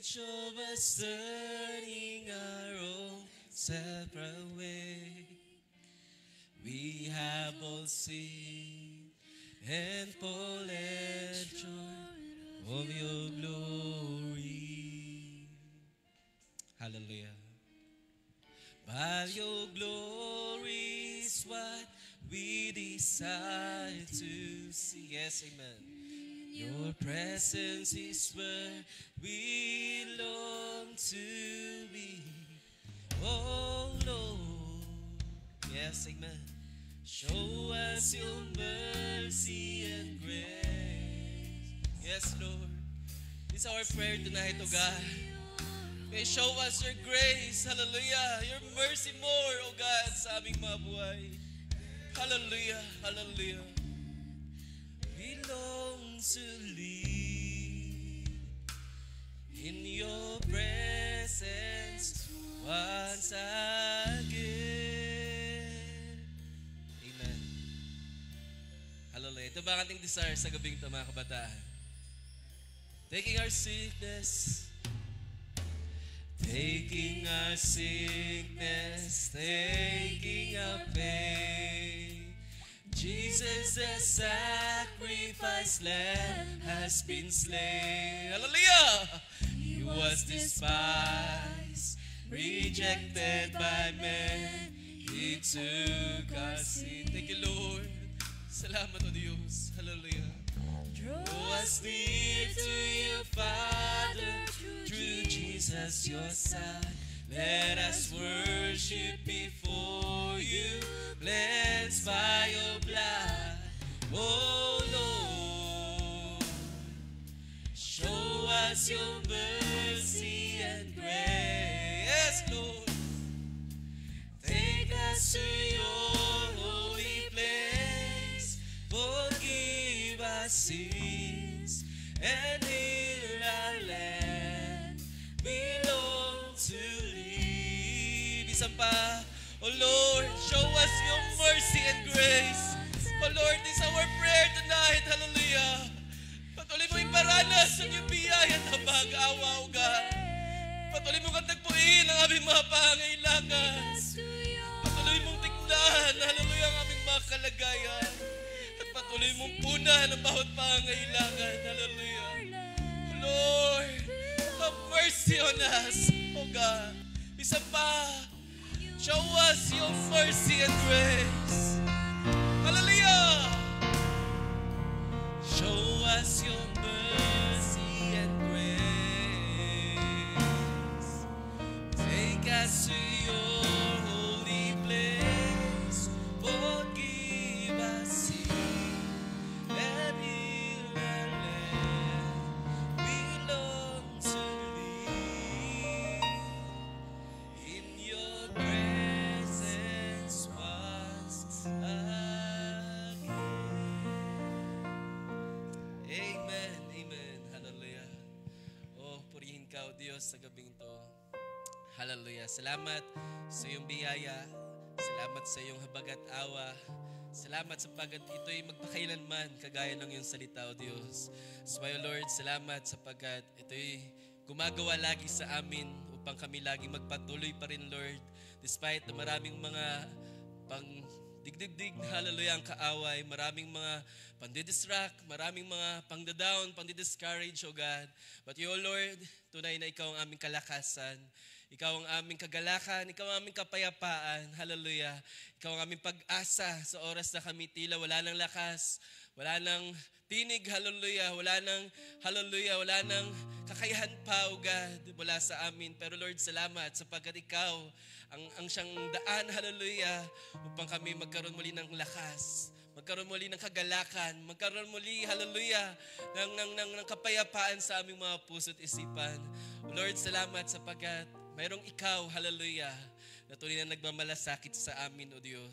show us turning our own separate way. We have all seen and fallen short of your glory. Hallelujah. But your glory is what we desire to see. Yes, amen. Your presence is where we long to be. Oh Lord. Yes, amen. Show us your mercy and grace. Yes, Lord. This is our prayer tonight, oh God. May show us your grace, hallelujah, your mercy more, oh God, sa aming mga buhay. Hallelujah, hallelujah. We long to live in your presence once again. Amen. Hallelujah. Ito ba ang ating desire sa gabing ito, mga kabataan? Taking our sickness, taking our sickness, taking our pain. Jesus, the sacrifice lamb, has been slain. Hallelujah! He was despised, rejected by men. He took our sin. Thank you, Lord. Salamat, O Diyos. Hallelujah. Draw us near to you, Father, through Jesus, your Son. Let us worship before you, blessed by your blood. Oh Lord, show us your mercy and grace. Yes, Lord. Take us to your holy place, forgive our sins, and heal our land. We long to live. Isa pa, oh Lord, show us your mercy and grace. Oh Lord, this is our prayer tonight. Hallelujah. Patuloy mo iparanas ang iyong biyaya at habag-awa, O God. Patuloy mo kang tagpuin ang aming mga pangailangan. Patuloy mong tignan, hallelujah, ang aming mga kalagayan. At patuloy mong punan ang bawat pangailangan. Hallelujah. Lord, have mercy on us, O God. Isa pa, show us your mercy and grace. Hallelujah. Show us your mercy and grace. Take us to your holy place. Forgive us sin and heal our land. We long to live in your presence once again. Amen, amen, hallelujah. Oh, purihin ka, O Diyos, sa gabing to. Hallelujah. Salamat sa iyong biyaya. Salamat sa iyong habag at awa. Salamat sapagkat ito'y magpakailanman kagaya ng iyong salita, O Diyos. So, O Lord, salamat sapagkat ito'y gumagawa lagi sa amin upang kami laging magpatuloy pa rin, Lord. Despite na maraming mga pang digdig, hallelujah, ang kaaway, maraming mga pandidistract, maraming mga pangda-down, pangdidiscourage, O God. But you, O Lord, tunay na ikaw ang aming kalakasan. Ikaw ang aming kagalakan, ikaw ang aming kapayapaan, hallelujah. Ikaw ang aming pag-asa sa oras na kami tila wala nang lakas, wala nang tinig, hallelujah, wala nang kakayahan pa, O God, mula sa amin. Pero Lord, salamat sapagkat ikaw ang siyang daan, hallelujah, upang kami magkaroon muli ng lakas, magkaroon muli ng kagalakan, magkaroon muli, hallelujah, ng kapayapaan sa aming mga puso't isipan. Lord, salamat sapagkat mayroong ikaw, hallelujah, na tuloy na nagmamalasakit sa amin, O Diyos.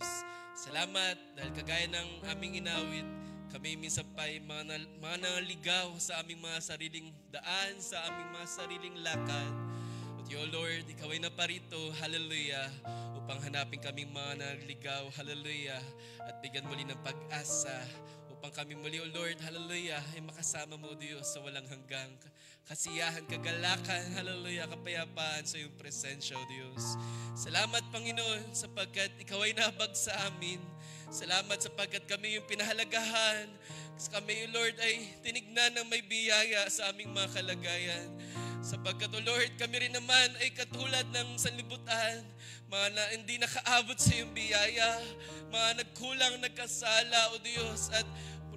Salamat dahil kagaya ng aming inawit, kami minsan pa'y mga naligaw sa aming mga sariling daan, sa aming mga sariling lakad. But O Lord, ikaw ay naparito, hallelujah, upang hanapin kaming mga naligaw, hallelujah, at bigyan muli ng pag-asa upang kami muli, O Lord, hallelujah, ay makasama mo, Diyos, sa walang hanggang. kasiyahan, kagalakan, hallelujah, kapayapaan sa iyong presensya, O Diyos. Salamat, Panginoon, sapagkat Ikaw ay nabag sa amin. Salamat sapagkat kami yung pinahalagahan. Kami, O Lord, ay tinignan ng may biyaya sa aming mga kalagayan. Sapagkat, O Lord, kami rin naman ay katulad ng sanlibutan, mga na hindi nakaabot sa iyong biyaya, mga nagkulang, nagkasala, O Diyos, at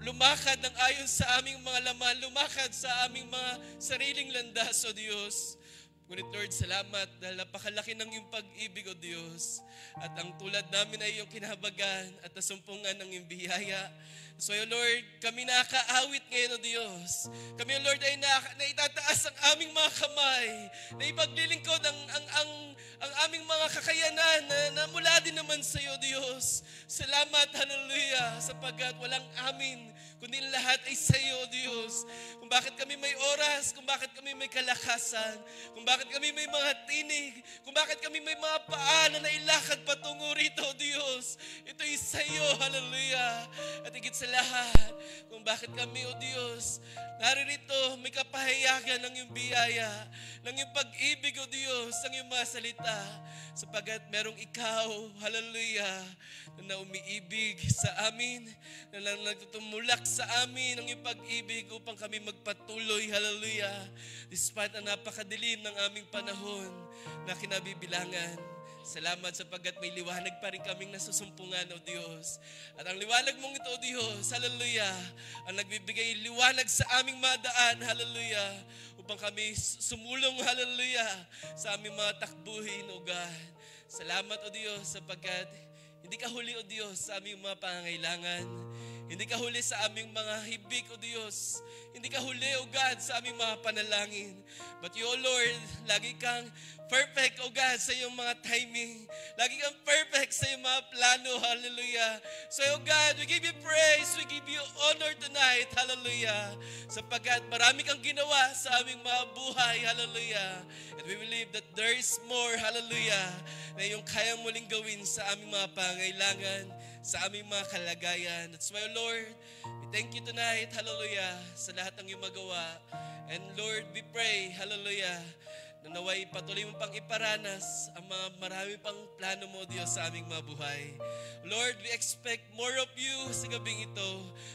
lumakad ng ayon sa aming mga laman, lumakad sa aming mga sariling landas, O Diyos. Ngunit Lord, salamat dahil napakalaki ng iyong pag-ibig, O Diyos. At ang tulad namin ay iyong kinahabagan at nasumpungan ng iyong biyaya. So, O Lord, kami nakaawit ngayon, O Diyos. Kami, O Lord, ay naitataas ang aming mga kamay, na ipaglilingkod ang aming mga kakayanan na mula din naman sa iyo, Diyos. Salamat, hallelujah, sapagkat walang amin, kundi lahat ay sa iyo, Diyos. Kung bakit kami may oras, kung bakit kami may kalakasan, kung bakit kami may mga tinig, kung bakit kami may mga paa na nailakad patungo rito, Diyos. Ito'y sa iyo, hallelujah. At higit sa lahat, kung bakit kami, O Diyos, naririto, may kapahayagan ng iyong biyaya, ng iyong pag-ibig, O Diyos, ng iyong mga salita, sapagat merong ikaw, hallelujah, na umiibig sa amin, na nagtutumulak sa amin ng iyong pag-ibig upang kami magpatuloy, hallelujah, despite ang napakadilim ng aming panahon na kinabibilangan. Salamat sapagkat may liwanag pa rin kaming nasusumpungan, O Diyos. At ang liwanag mong ito, O Diyos, hallelujah, ang nagbibigay liwanag sa aming madaan, hallelujah, upang kami sumulong, hallelujah, sa aming mga takbuhin, O God. Salamat, O Diyos, sapagkat hindi ka huli, O Diyos, sa aming mga pangangailangan. Hindi ka huli sa aming mga hibik, O Diyos. Hindi ka huli, O God, sa aming mga panalangin. But you, O Lord, lagi kang perfect, O God, sa iyong mga timing. Lagi kang perfect sa iyong mga plano, hallelujah. So, O God, we give you praise, we give you honor tonight, hallelujah. Sapagkat marami kang ginawa sa aming mga buhay, hallelujah. And we believe that there is more, hallelujah, na iyong kayang muling gawin sa aming mga pangailangan, sa aming mga kalagayan. That's why, Lord, we thank you tonight, hallelujah, sa lahat ng iyong magawa. And Lord, we pray, hallelujah, na naway patuloy mo pang iparanas ang mga marami pang plano mo, Diyos, sa aming mga buhay. Lord, we expect more of you sa gabing ito.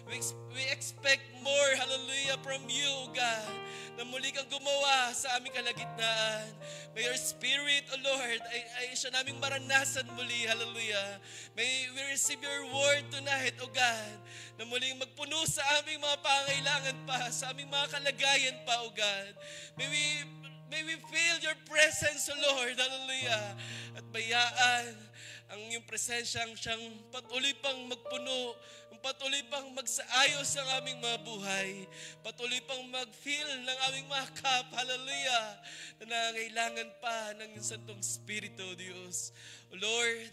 We expect more, hallelujah, from you, God, na muli kang gumawa sa aming kalagitnaan. May your spirit, O Lord, ay siya naming maranasan muli, hallelujah. May we receive your word tonight, O God, na muling magpuno sa aming mga pangailangan pa, sa aming mga kalagayan pa, O God. May we feel your presence, O Lord, hallelujah. At bayaan ang iyong presensyang siyang patuloy pang magpuno, patuloy pang magsaayos ng aming mga buhay, patuloy pang mag-fill ng aming mga cup, hallelujah, na nangangailangan pa ng iyong Santong Espiritu, Diyos. O Lord,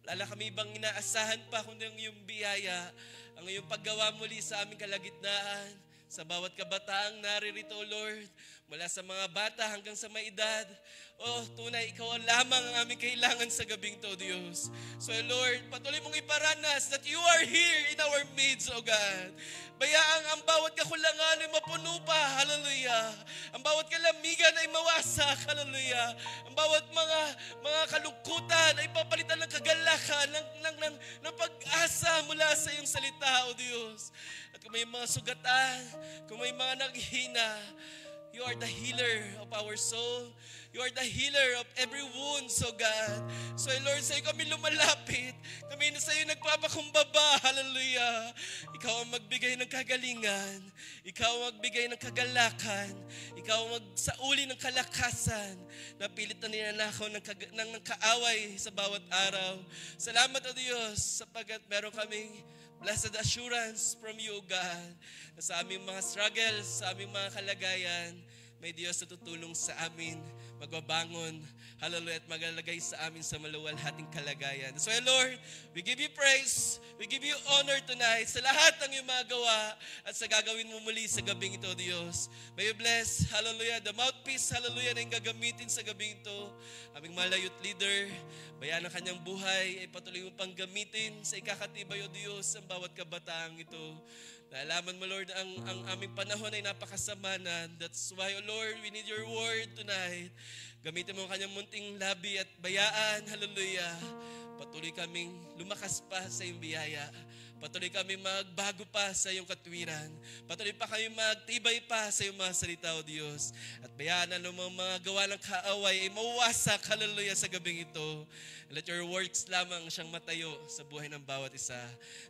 wala kami ibang inaasahan pa kundi ang iyong biyaya, ang iyong paggawa muli sa aming kalagitnaan, sa bawat kabataang naririto, Lord, mula sa mga bata hanggang sa may edad. Oh, tunay, ikaw lamang ang aming kailangan sa gabing to, Diyos. So, Lord, patuloy mong iparanas that you are here in our midst, O God. Bayaang ang bawat kakulangan ay mapuno pa, hallelujah. Ang bawat kalamigan ay mawasak, hallelujah. Ang bawat mga kalungkutan ay papalitan ng kagalakan, ng pag-asa mula sa iyong salita, O Diyos. At kung may mga sugatan, kung may mga naghihina, you are the healer of our soul. You are the healer of every wound, so God. So Lord, sa iyo kami lumalapit. Kami na sa iyo nagpapakumbaba, hallelujah. Ikaw ang magbigay ng kagalingan. Ikaw ang magbigay ng kagalakan. Ikaw ang magsauli ng kalakasan. Napilit na ninanakaw ng kaaway sa bawat araw. Salamat, O Diyos, sapagkat meron kaming blessed assurance from you, God, na sa aming mga struggles, sa aming mga kalagayan, may Diyos na tutulong sa amin, magbabangon, hallelujah, at maglalagay sa amin sa maluwalhating kalagayan. So, Lord, we give you praise, we give you honor tonight sa lahat ng iyong mga gawa at sa gagawin mo muli sa gabing ito, Diyos. May you bless, hallelujah, the mouthpiece, hallelujah, na yung gagamitin sa gabing ito. Aming mga youth leader, bayan ang kanyang buhay, ay patuloy mo pang gamitin sa ikakatibay, O Diyos, ang bawat kabataang ito. Naalaman mo, Lord, ang aming panahon ay napakasama na. That's why, oh Lord, we need your word tonight. Gamitin mo ang kanyang munting labi at bayaan. Hallelujah. Patuloy kaming lumakas pa sa iyong biyaya. Patuloy kami magbago pa sa iyong katwiran. Patuloy pa kami magtibay pa sa iyong mga salita, O Diyos. At bayaan na mga gawa ng kaaway ay mawasak, hallelujah, sa gabing ito. Let your works lamang siyang matayo sa buhay ng bawat isa.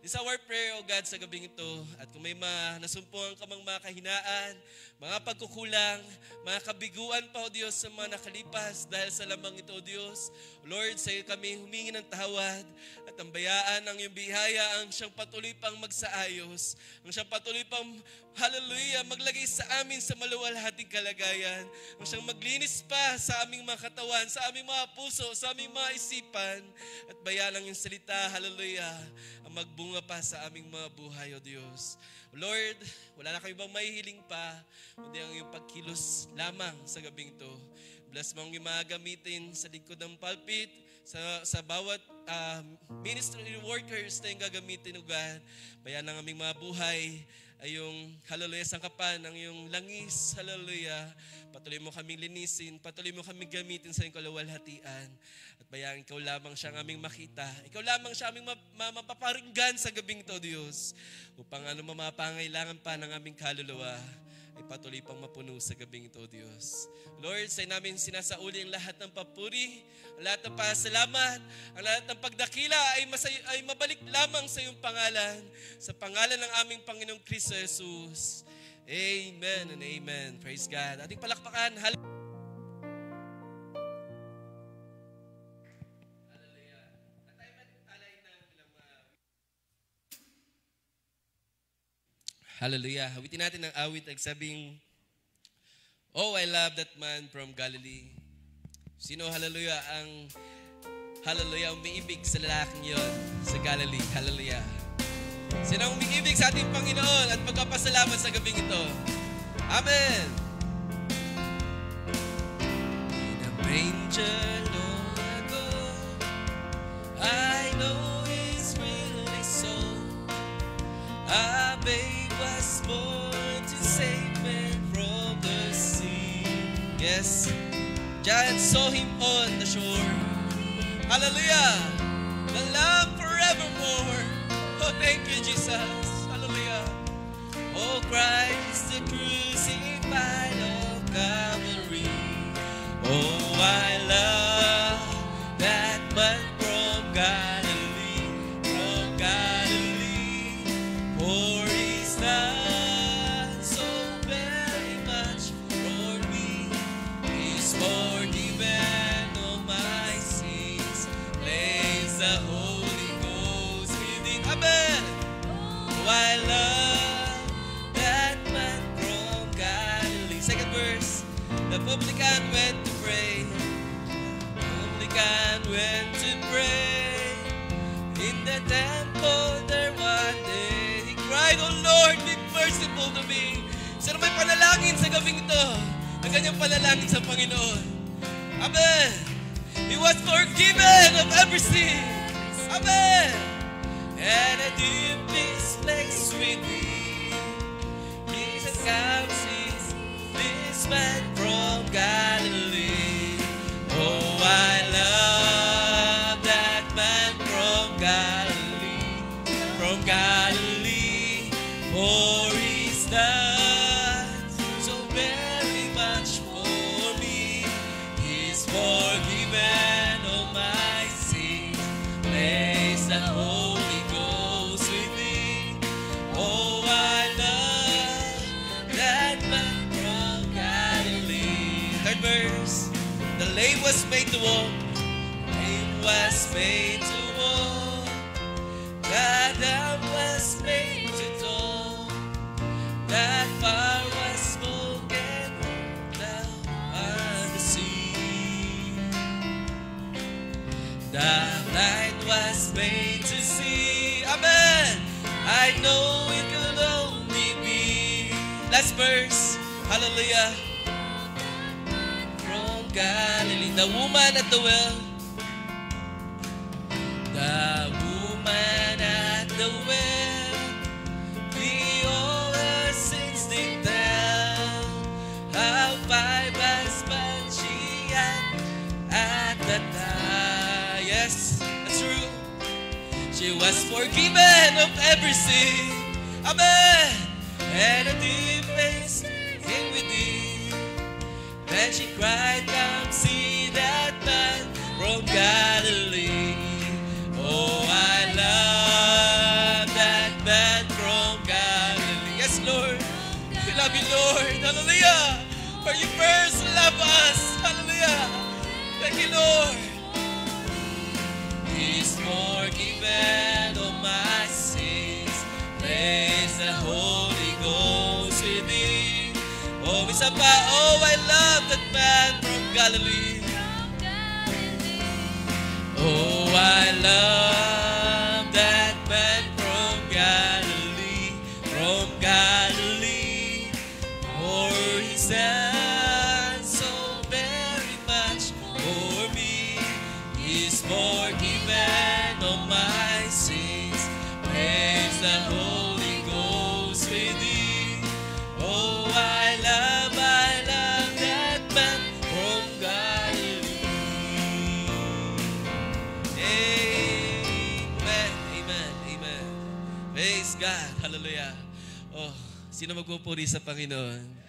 This is our prayer, O God, sa gabing ito. At kung may nasumpungan ka mga kahinaan, mga pagkukulang, mga kabiguan pa, O Diyos, sa mga nakalipas dahil sa lamang ito, O Diyos. Lord, sa iyo kami humingi ng tawad at ang bayaan ng iyong bihaya ang siyang patuloy pang magsaayos, ang siyang patuloy pang, hallelujah, maglagay sa amin sa maluwalhating kalagayan, ang siyang maglinis pa sa aming mga katawan, sa aming mga puso, sa aming mga isipan, at bayaan ng iyong salita, hallelujah, ang magbunga pa sa aming mga buhay, O Diyos. Lord, wala na kami bang mahihiling pa, kundi ang iyong pagkilos lamang sa gabing ito. Bless mo ang mga gamitin sa likod ng pulpit, sa bawat ministry workers na yung gagamitin, O God. Bayan ng aming mga buhay ay yung, hallelujah, sangkapan ng yung langis, hallelujah. Patuloy mo kaming linisin, patuloy mo kaming gamitin sa iyong kaluwalhatian. At bayang ikaw lamang siyang aming makita. Ikaw lamang siya aming mapaparinggan sa gabing ito, Diyos. Upang mapangailangan pa ng aming kaluluwa ay patuloy pang mapuno sa gabing ito, Diyos. Lord, sa namin sinasauli ang lahat ng papuri, ang lahat ng pasalamat, ang lahat ng pagdakila ay mabalik lamang sa iyong pangalan, sa pangalan ng aming Panginoong Kristo Jesus. Amen and amen. Praise God. Ating palakpakan. Hallelujah. Hawitin natin ang awit at sabing, oh, I love that man from Galilee. Sino, hallelujah, ang umiibig sa lalaking yon sa Galilee? Hallelujah. Sino ang umiibig sa ating Panginoon at magpapasalamat sa gabing ito? Amen. In a manger, Lord, I go. I know it's really so. A babe was born to save men from the sea. Yes, giants saw him on the shore. Hallelujah. The love forevermore. Oh, thank you, Jesus. Hallelujah. Oh, Christ, the crucified of Calvary. Oh, I love that man from Galilee, from Galilee. For He's done so very much for me. He's forgiven all my sins, placed the Holy Ghost within. Amen. Oh, I love that man from Galilee. Second verse. The publican went to pray. The publican went to pray. In the temple there one day he cried, oh Lord, be merciful to me. Sino may panalangin sa gabing ito? Ang kanyang panalangin sa Panginoon. Amen. He was forgiven of every sin. Amen. And a deep peace place with me. Jesus comes, this man from Galilee. Oh, I love that man from Galilee. From Galilee. For He's done so very much for me. He's forgiven all my sins. Place the Holy Ghost within. Oh, I love that man from Galilee. Third verse. The lame was made to walk. Lame was made to walk. The dumb was made to talk. That fire was spoken down on the sea. The blind was made to see. Amen. I know it could only be. Last verse. Hallelujah. From Galilee. The woman at the well. The woman at the well. The Yes, that's true. She was forgiven of every sin. Amen. And a deep place came within. Then she cried, "Come see that man from Galilee." Oh, I love that man from Galilee. Yes, Lord. We love you, Lord. Hallelujah. For you first love us. Hallelujah. Thank you, Lord. He's forgiven all my sins. Praise the Holy Ghost within. Oh, isa pa. Oh, I love that man from Galilee. Oh, I love that man from Galilee, from Galilee. For He's done so very much for me. He's forgiven all my sins. Praise the Holy Ghost within. Oh, I love that man from Galilee. Amen, amen, amen. Praise God. Hallelujah. Oh, sino magpupuri sa Panginoon?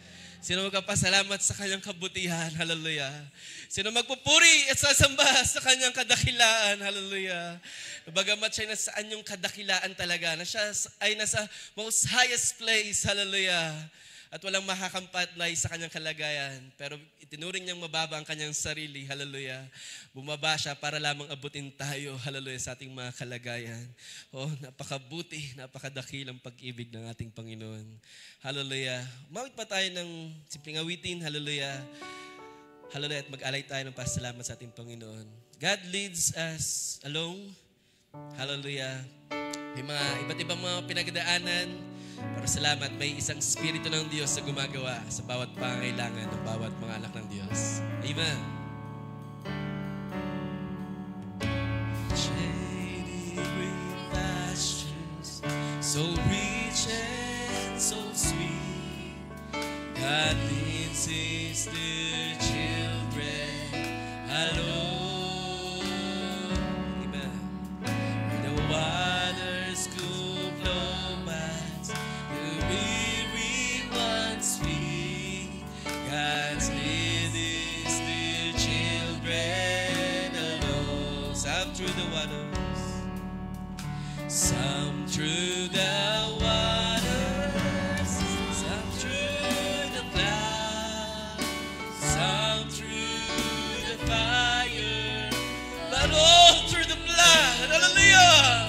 Sino magpapasalamat sa kanyang kabutihan? Hallelujah. Sino magpupuri at sasamba sa kanyang kadakilaan? Hallelujah. Bagamat siya nasaan yung kadakilaan talaga, na siya ay nasa most highest place. Hallelujah. At walang makakampatlay sa kanyang kalagayan. Pero itinuring niyang mababa ang kanyang sarili. Hallelujah. Bumaba siya para lamang abutin tayo. Hallelujah. Sa ating mga kalagayan. Oh, napakabuti, napakadakilang pag-ibig ng ating Panginoon. Hallelujah. Umawit pa tayo ng simpleng awitin. Hallelujah. Hallelujah. At mag-alay tayo ng pasalamat sa ating Panginoon. God leads us along. Hallelujah. May mga iba't ibang mga pinagdaanan. Pero salamat, may isang Espiritu ng Diyos na gumagawa sa bawat pangangailangan ng bawat mga anak ng Diyos. Amen. Shady green pastures, so rich and so sweet. God leads His dear children alone. Amen. Where the waters could flow past, the weary ones free. God's lead His dear children alone. Some through the waters, some through the waters, some through the clouds, some through the fire, but all through the blood. Hallelujah!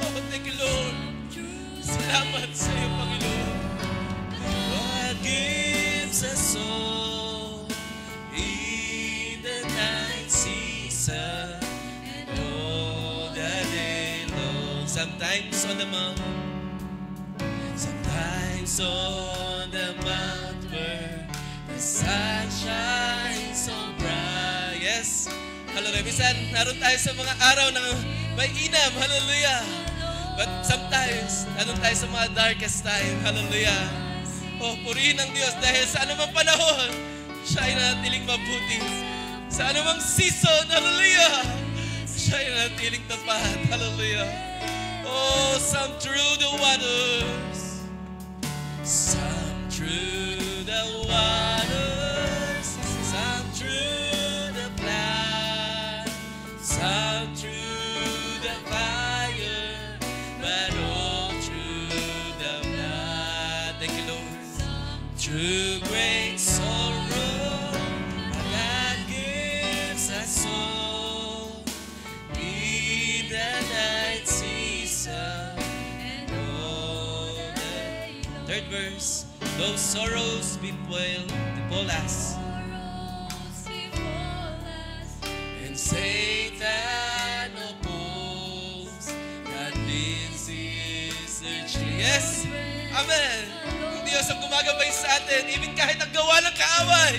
Oh, thank you, Lord. Salamat sa iyo, Panginoon. God gives us soul in the night season and all the day long. Sometimes on the mount, sometimes on the mount where the sun shines so bright. Yes. Hallelujah. Minsan, naroon tayo sa mga araw na may inam. Hallelujah. But sometimes, naroon tayo sa mga darkest time. Hallelujah. Oh, purihin ang Diyos dahil sa anumang panahon, siya ay nanatiling mabuti. Sa anumang season, hallelujah, siya ay nanatiling tapat. Hallelujah. Oh, some through the waters, some through the waters, some through the clouds, some through the fire, but all through the blood. Thank you, Lord. Through great sorrow, God gives us soul in the night season and all the... Third verse, those sorrows befall us, and Satan opposes, God leads His searching. Yes, amen. Ang Diyos ang gumagabay sa atin, even kahit ang gawa ng kaaway,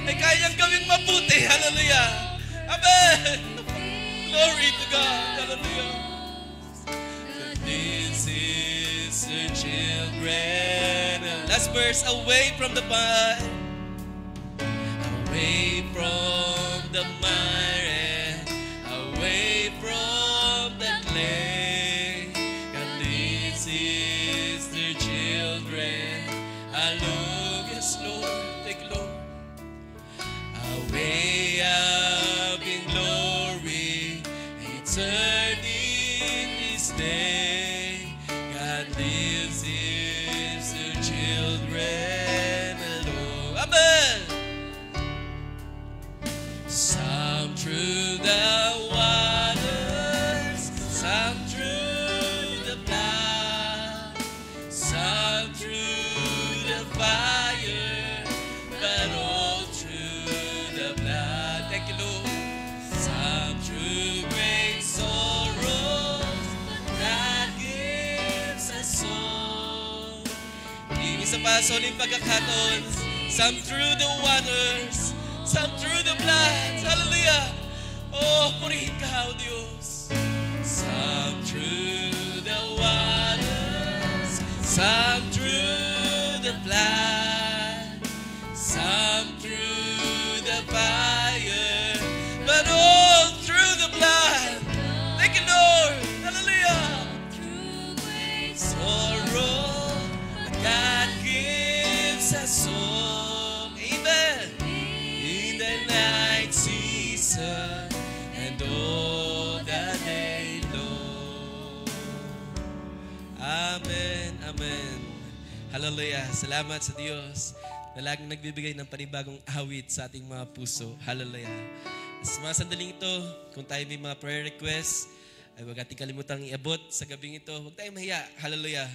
ay kayang gawing mabuti. Hallelujah. Amen. Glory to God. Hallelujah. God leads His children. Last verse, away from the mire, away from the mire, away from through the waters, some through the blood, some through the fire, but all through the blood. Thank you, Lord. Some through great sorrows, God gives us song. Isa pa, soling pagkakataon. Some through the waters, some through the blood. Hallelujah. Oh, purihin ka, O Diyos. Some through the waters, some through the blood, some through the fire, but all through the blood. Thank you, Lord. Hallelujah. Sorrow, God gives us song. Amen. In the night season and all the day long. Amen. Amen. Hallelujah. Salamat sa Diyos na laging nagbibigay ng panibagong awit sa ating mga puso. Hallelujah. Sa mga sandaling ito, kung tayo may mga prayer requests, ay huwag ating kalimutang iabot sa gabing ito. Huwag tayong mahiya. Hallelujah.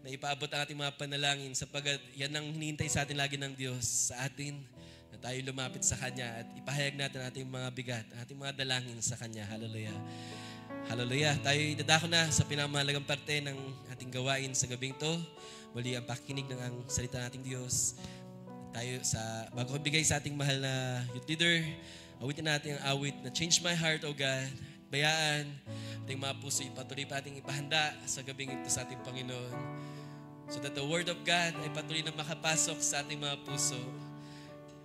Na ipaabot ang ating mga panalangin sapagkat yan ang hinihintay sa atin lagi ng Diyos sa atin, na tayo lumapit sa Kanya at ipahayag natin ang ating mga bigat, ang ating mga dalangin sa Kanya. Hallelujah. Hallelujah. Tayo dadako na sa pinamahalagang parte ng ating gawain sa gabing ito. Muli ang pakikinig ng ang salita ng ating Diyos. Tayo bago ko bigay sa ating mahal na youth leader, awitin natin ang awit na Change My Heart, O God. Bayaan ating mga puso, ipatuloy pa ating ipahanda sa gabing ito sa ating Panginoon, so that the Word of God ay patuloy na makapasok sa ating mga puso.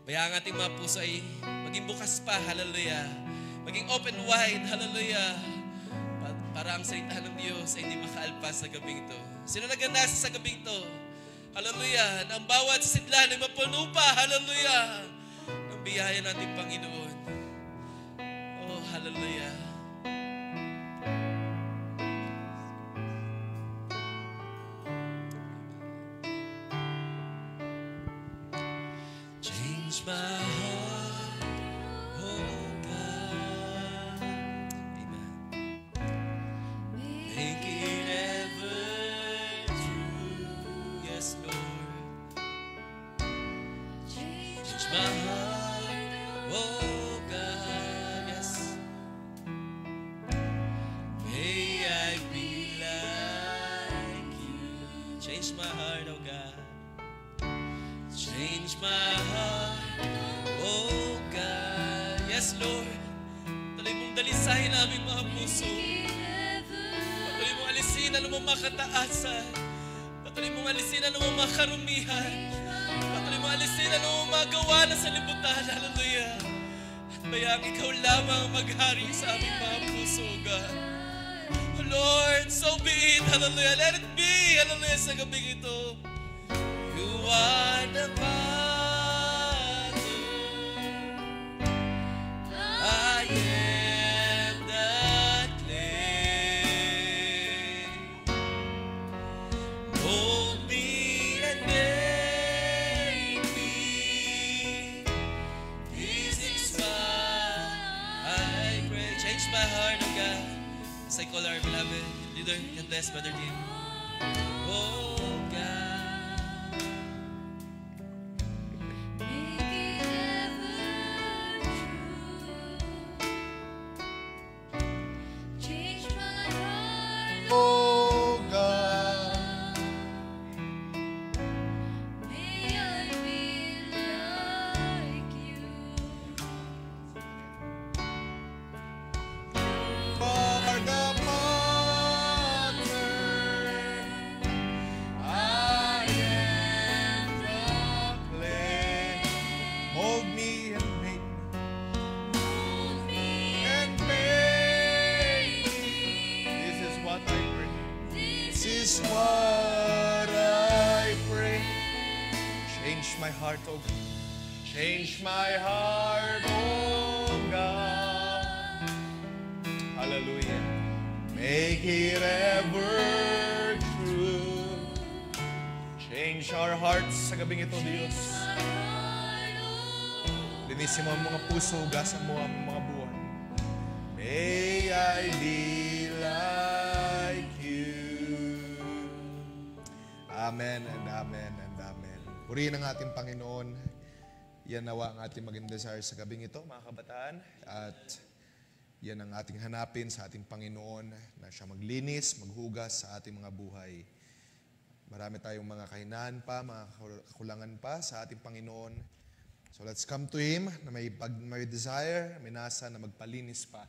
Bayaan ang ating mga puso ay maging bukas pa, hallelujah. Maging open wide, hallelujah. Para ang salita ng Diyos ay hindi makaalpas sa gabing ito. Sino nagandasa sa gabing ito? Hallelujah. Na ang bawat sidlan ay mapuno pa, hallelujah, ng biyaya ng ating Panginoon. Oh, hallelujah. Change my heart, oh God. Amen. Make it ever true. Yes, Lord. Change my heart, oh God. Yes. May I be like you. Change my heart, oh God. Change my heart, oh God. Yes, Lord. Tuloy mong dalisahin namin mga puso. Patuloy mong alisin ang mga kataasan. Patuloy mong alisin ang mga karumihan. Patuloy mong alisin ang mga gawa na sa libutan. Hallelujah. At bayang ikaw lamang maghari sa aming mga puso, God. Oh Lord, so be it. Hallelujah. Let it be. Hallelujah sa gabing ito. You are the Father, I am the clay. Mold me and make me. This is what I pray. Change my heart, oh God. As I call our beloved leader, God bless Brother Jim. Oh God. Oh God, may I be like you. for the Father, I am the clay. Mold me and make and make me. This is what I pray. This is what I pray. Change my heart, oh God. Change my heart, oh God. Hallelujah. Make it ever true. Change our hearts sa gabing ito, Diyos. Linisin mo ang mga puso, gasan mo ang mga buwan. May I be like you. Amen and amen and amen. Purihin ang ating Panginoon. Yan nawa ang ating maging desire sa gabing ito, mga kabataan. At yan ang ating hanapin sa ating Panginoon, na siya maglinis, maghugas sa ating mga buhay. Marami tayong mga kahinaan pa, mga kakulangan pa sa ating Panginoon. So let's come to Him na may desire, may nasa na magpalinis pa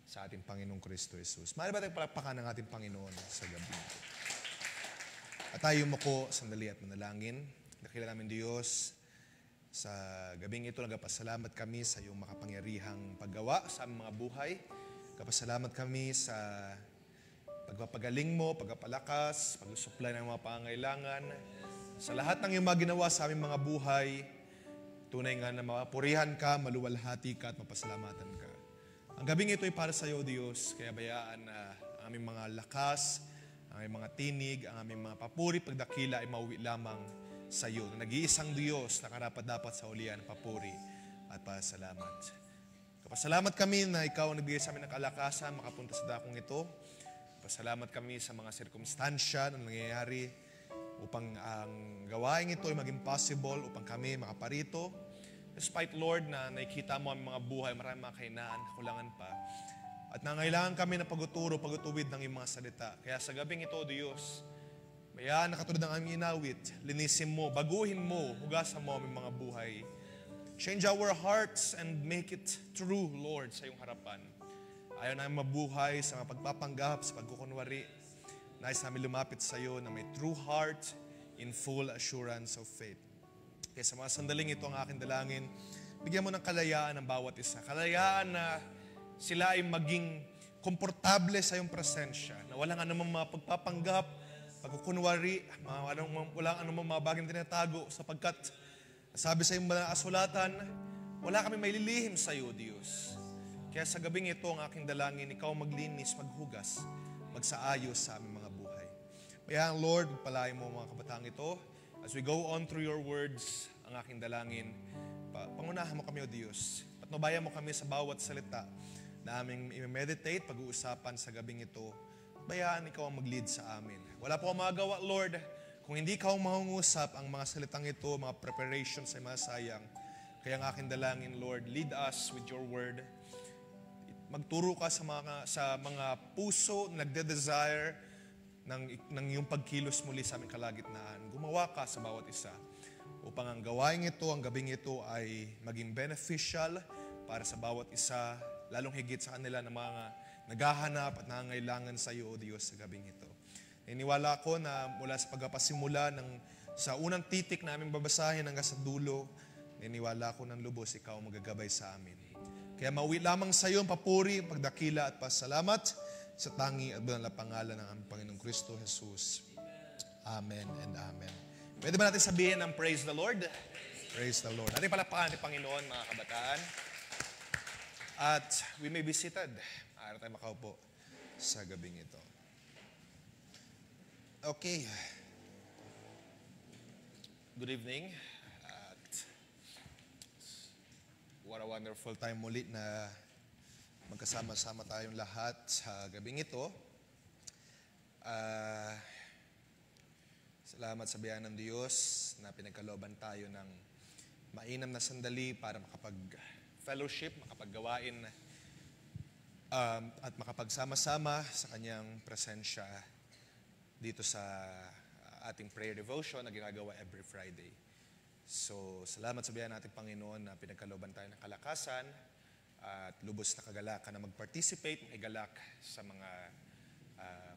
sa ating Panginoong Kristo Jesus. Maaari ba tayong palakpakan ng ating Panginoon sa gabi ito? At tayo mako sandali at manalangin. Dakila namin Diyos, sa gabing ito, nagpasalamat kami sa iyong makapangyarihang paggawa sa aming mga buhay. Nagpasalamat kami sa pagpapagaling mo, pagpapalakas, pag-supply ng mga pangangailangan. Sa lahat ng iyong mga ginawa sa aming mga buhay, tunay nga na mapurihan ka, maluwalhati ka at mapasalamatan ka. Ang gabing ito ay para sa iyo, Diyos, kaya bayaan na ang aming mga lakas, ang aming mga tinig, ang aming mga papuri, pagdakila ay mauwi lamang sa iyo, na nag-iisang Diyos na karapat-dapat sa ulian, papuri at pasalamat. Kapasalamat kami na ikaw ang nagbigay sa amin ng kalakasan makapunta sa dakong ito. Kapasalamat kami sa mga sirkumstansya na nangyayari upang ang gawain ito ay maging possible, upang kami makaparito. Despite, Lord, na nakikita mo ang mga buhay, maraming mga kahinaan, kulangan pa. At nangailangan kami ng paguturo, pagutuwid ng iyong mga salita. Kaya sa gabing ito, Diyos, bayaan na katulad ng aming inawit, linisin mo, baguhin mo, hugasan mo aming mga buhay. Change our hearts and make it true, Lord, sa iyong harapan. Ayaw namin mabuhay sa mga pagpapanggap, sa pagkukunwari. Nais namin lumapit sa iyo na may true heart in full assurance of faith. Kaya sa mga sandaling ito ang aking dalangin, bigyan mo ng kalayaan ng bawat isa. Kalayaan na sila ay maging komportable sa iyong presensya, na walang anumang mga pagpapanggap, pagkukunwari, walang anumang mga bagay na tinatago, sapagkat sabi sa iyong mga asulatan, wala kami may lilihim sa iyo, Diyos. Kaya sa gabing ito ang aking dalangin, ikaw maglinis, maghugas, magsaayos sa aming mga buhay. Bayaan, Lord, palayan mo mga kabataang ito. As we go on through your words, ang aking dalangin, pangunahan mo kami, O Diyos. Patnubayan mo kami sa bawat salita na aming i-meditate, pag-uusapan sa gabing ito. Bayaan ikaw ang mag-lead sa amin. Wala po ang magagawa, Lord, kung hindi ikaw mangungusap ang mga salitang ito, mga preparations ay masayang. Kaya ang aking dalangin, Lord, lead us with your word. Magturo ka sa mga puso na nagde-desire ng iyong pagkilos muli sa aming kalagitnaan. Gumawa ka sa bawat isa upang ang gawain ito, ang gabing ito ay maging beneficial para sa bawat isa, lalong higit sa kanila na mga naghahanap at nangangailangan sa iyo, O Diyos, sa gabing ito. Niniwala ko na mula sa pagpapasimula sa unang titik na aming babasahin hanggang sa dulo, niniwala ko ng lubos ikaw magagabay sa amin. Kaya mauwi lamang sa iyo ang papuri, pagdakila at pasalamat sa tangi at banal na pangalan ng aming Panginoong Kristo Jesus. Amen and amen. Pwede ba natin sabihin ang praise the Lord? Praise the Lord. Natin palakpakan natin Panginoon, mga kabataan. At we may be seated. Maaari tayo makaupo sa gabing ito. Okay. Good evening. At what a wonderful time muli na magkasama-sama tayong lahat sa gabing ito. Salamat sa biyaya ng Diyos na pinagkalooban tayo ng mainam na sandali para makapag-fellowship, makapaggawain at makapagsama-sama sa kanyang presensya dito sa ating prayer devotion na ginagawa every Friday. So, salamat sa biyaya nating Panginoon na pinagkalooban tayo ng kalakasan at lubos na kagalakan na mag-participate, makigalak sa mga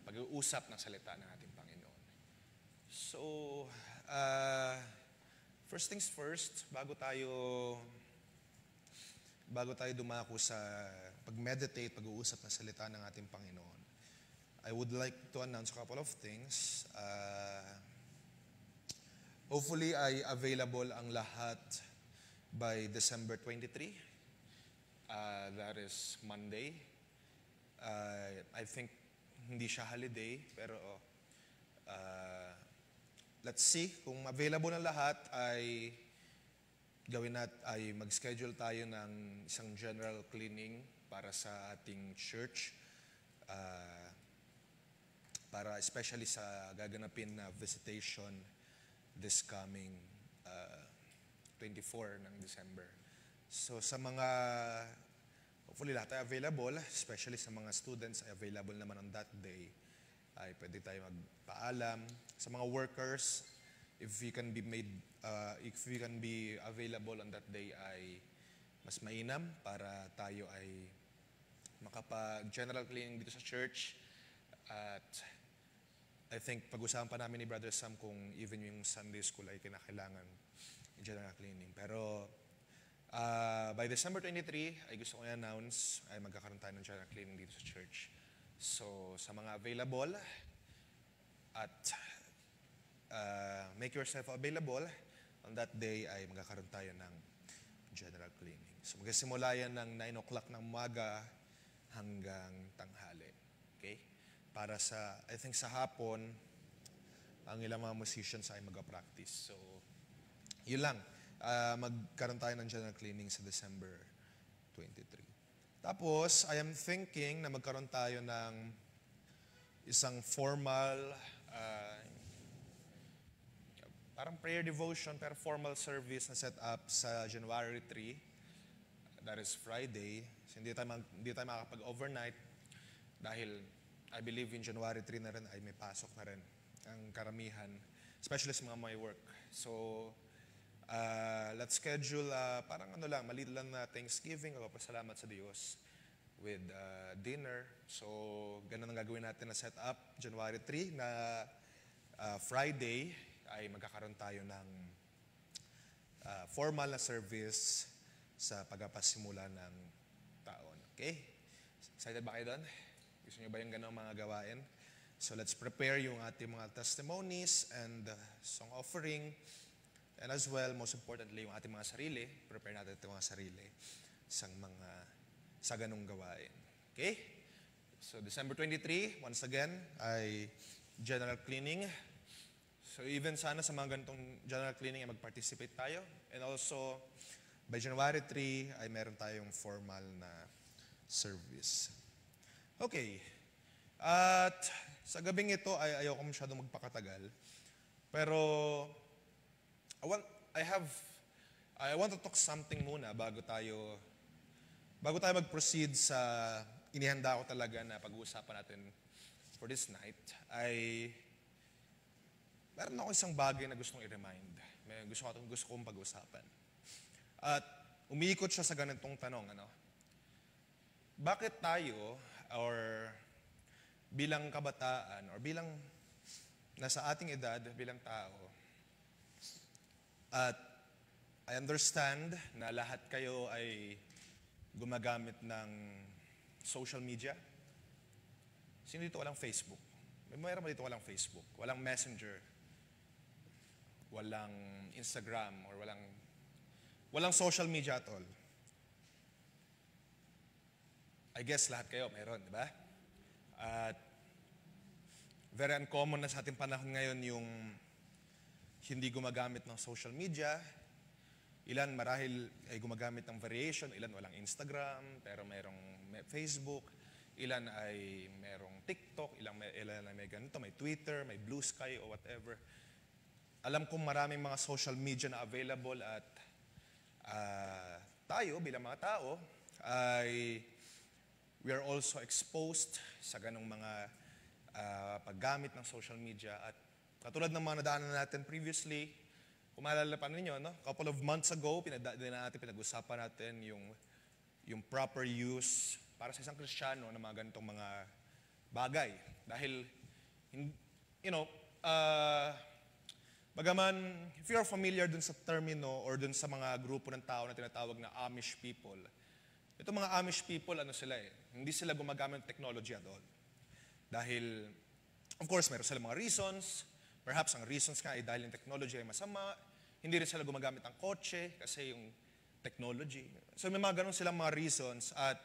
pag-uusap ng salita ng ating Panginoon. So, first things first, bago tayo dumako sa pag-meditate, pag-uusap ng salita ng ating Panginoon, I would like to announce a couple of things. Hopefully, ay available ang lahat by December 23. That is Monday. I think hindi siya holiday, pero let's see. Kung available na lahat, ay gawin ay mag-schedule tayo ng isang general cleaning para sa ating church. Para especially sa gaganapin na visitation this coming 24 ng December. So sa mga, hopefully lahat ay available, especially sa mga students ay available naman on that day, ay pwede tayo magpaalam. Sa mga workers, if we can be available on that day ay mas mainam para tayo ay makapag-general cleaning dito sa church. At I think pag-usapan pa namin ni Brother Sam kung even yung Sunday school ay kinakailangan general cleaning. Pero by December 23, ay gusto ko i-announce ay magkakaroon tayo ng general cleaning dito sa church. So sa mga available at make yourself available on that day ay magkakaroon tayo ng general cleaning. So magsisimula yan ng 9 o'clock ng umaga hanggang tanghali. Okay? Para sa, I think sa hapon, ang ilang mga musicians ay mag-practice. So, yun lang. Magkaroon tayo ng general cleaning sa December 23. Tapos, I am thinking na magkaroon tayo ng isang formal, parang prayer devotion, pero formal service na set up sa January 3. That is Friday. So, hindi tayo makakapag-overnight dahil I believe in January 3 na rin ay may pasok na rin ang karamihan, especially sa mga may work. So, let's schedule parang maliit lang na Thanksgiving o pasalamat sa Diyos with dinner. So, ganun ang gagawin natin na set up. January 3 na Friday ay magkakaroon tayo ng formal na service sa pagpapasimula ng taon. Okay? Excited ba kayo doon? Gusto niyo ba yung ganang mga gawain? So let's prepare yung ating mga testimonies and song offering. And as well, most importantly, yung ating mga sarili. Prepare natin itong mga sarili sa ganung gawain. Okay? So December 23, once again, ay general cleaning. So even sana sa mga ganitong general cleaning ay mag-participate tayo. And also, by January 3 ay meron tayong formal na service. Okay. At sa gabing ito ay ayoko masyadong magpakatagal. Pero I want to talk something muna bago tayo mag-proceed sa inihanda ko talaga na pag-uusapan natin for this night. Meron ako isang bagay na gustong i-remind. Gusto kong pag-uusapan. At umiikot siya sa ganitong tanong, bakit tayo or bilang kabataan or bilang nasa ating edad bilang tao, at I understand na lahat kayo ay gumagamit ng social media. Sino dito walang Facebook? Mayroon ba dito walang Facebook? Walang Messenger? Walang Instagram? Or walang social media at all? I guess lahat kayo mayroon, di ba? At very uncommon na sa ating panahon ngayon yung hindi gumagamit ng social media. Ilan marahil ay gumagamit ng variation, ilan walang Instagram, pero mayroong Facebook, ilan ay mayroong TikTok, ilan ay may ganito, may Twitter, may Blue Sky o whatever. Alam kong maraming mga social media na available at tayo bilang mga tao ay we are also exposed sa ganong mga paggamit ng social media. At katulad ng mga nadaanan natin previously, kung maalala pa ninyo, couple of months ago, pinag-usapan natin yung proper use para sa isang Kristiyano ng mga ganitong mga bagay. Dahil, bagaman, if you're familiar dun sa termino or dun sa mga grupo ng tao na tinatawag na Amish people, itong mga Amish people, hindi sila gumagamit ng technology at all. Dahil, of course, meron sila mga reasons. Perhaps ang reasons nga ay dahil yung technology ay masama. Hindi rin sila gumagamit ng kotse kasi yung technology. So may mga ganun silang mga reasons. At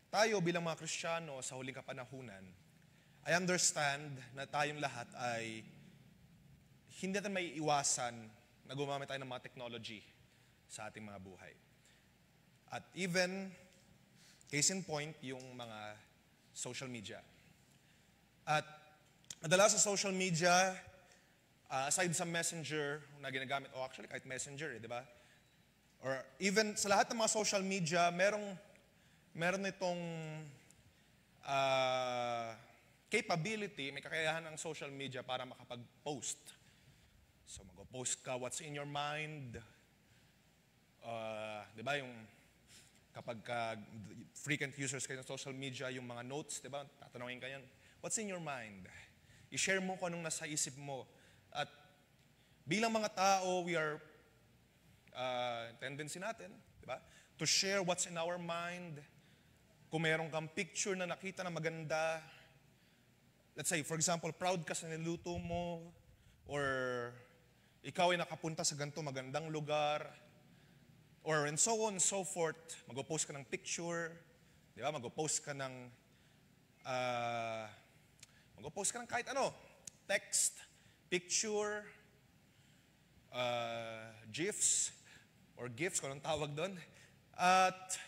tayo bilang mga Kristiyano sa huling kapanahunan, I understand na tayong lahat ay hindi natin may iwasan na gumamit tayo ng mga technology sa ating mga buhay. At even, case in point, yung mga social media. At madalas sa social media, aside sa messenger na ginagamit, actually kahit messenger, di ba? Or even sa lahat ng mga social media, meron itong capability, may kakayahan ng social media para makapag-post. So mag-post ka what's in your mind. Di ba yung kapag frequent users kayo ng social media, yung mga notes, di ba? Tatanungin ka yan, what's in your mind? I-share mo kung anong nasa isip mo. At bilang mga tao, we are tendency natin, di ba? To share what's in our mind. Kung meron kang picture na nakita na maganda, let's say, for example, proud ka sa niluto mo, or ikaw ay nakapunta sa ganito magandang lugar, or and so on and so forth, mag-post ka ng picture, di ba? Mag-post ka ng kahit ano, text, picture, GIFs, or GIFs, kung anong tawag doon. At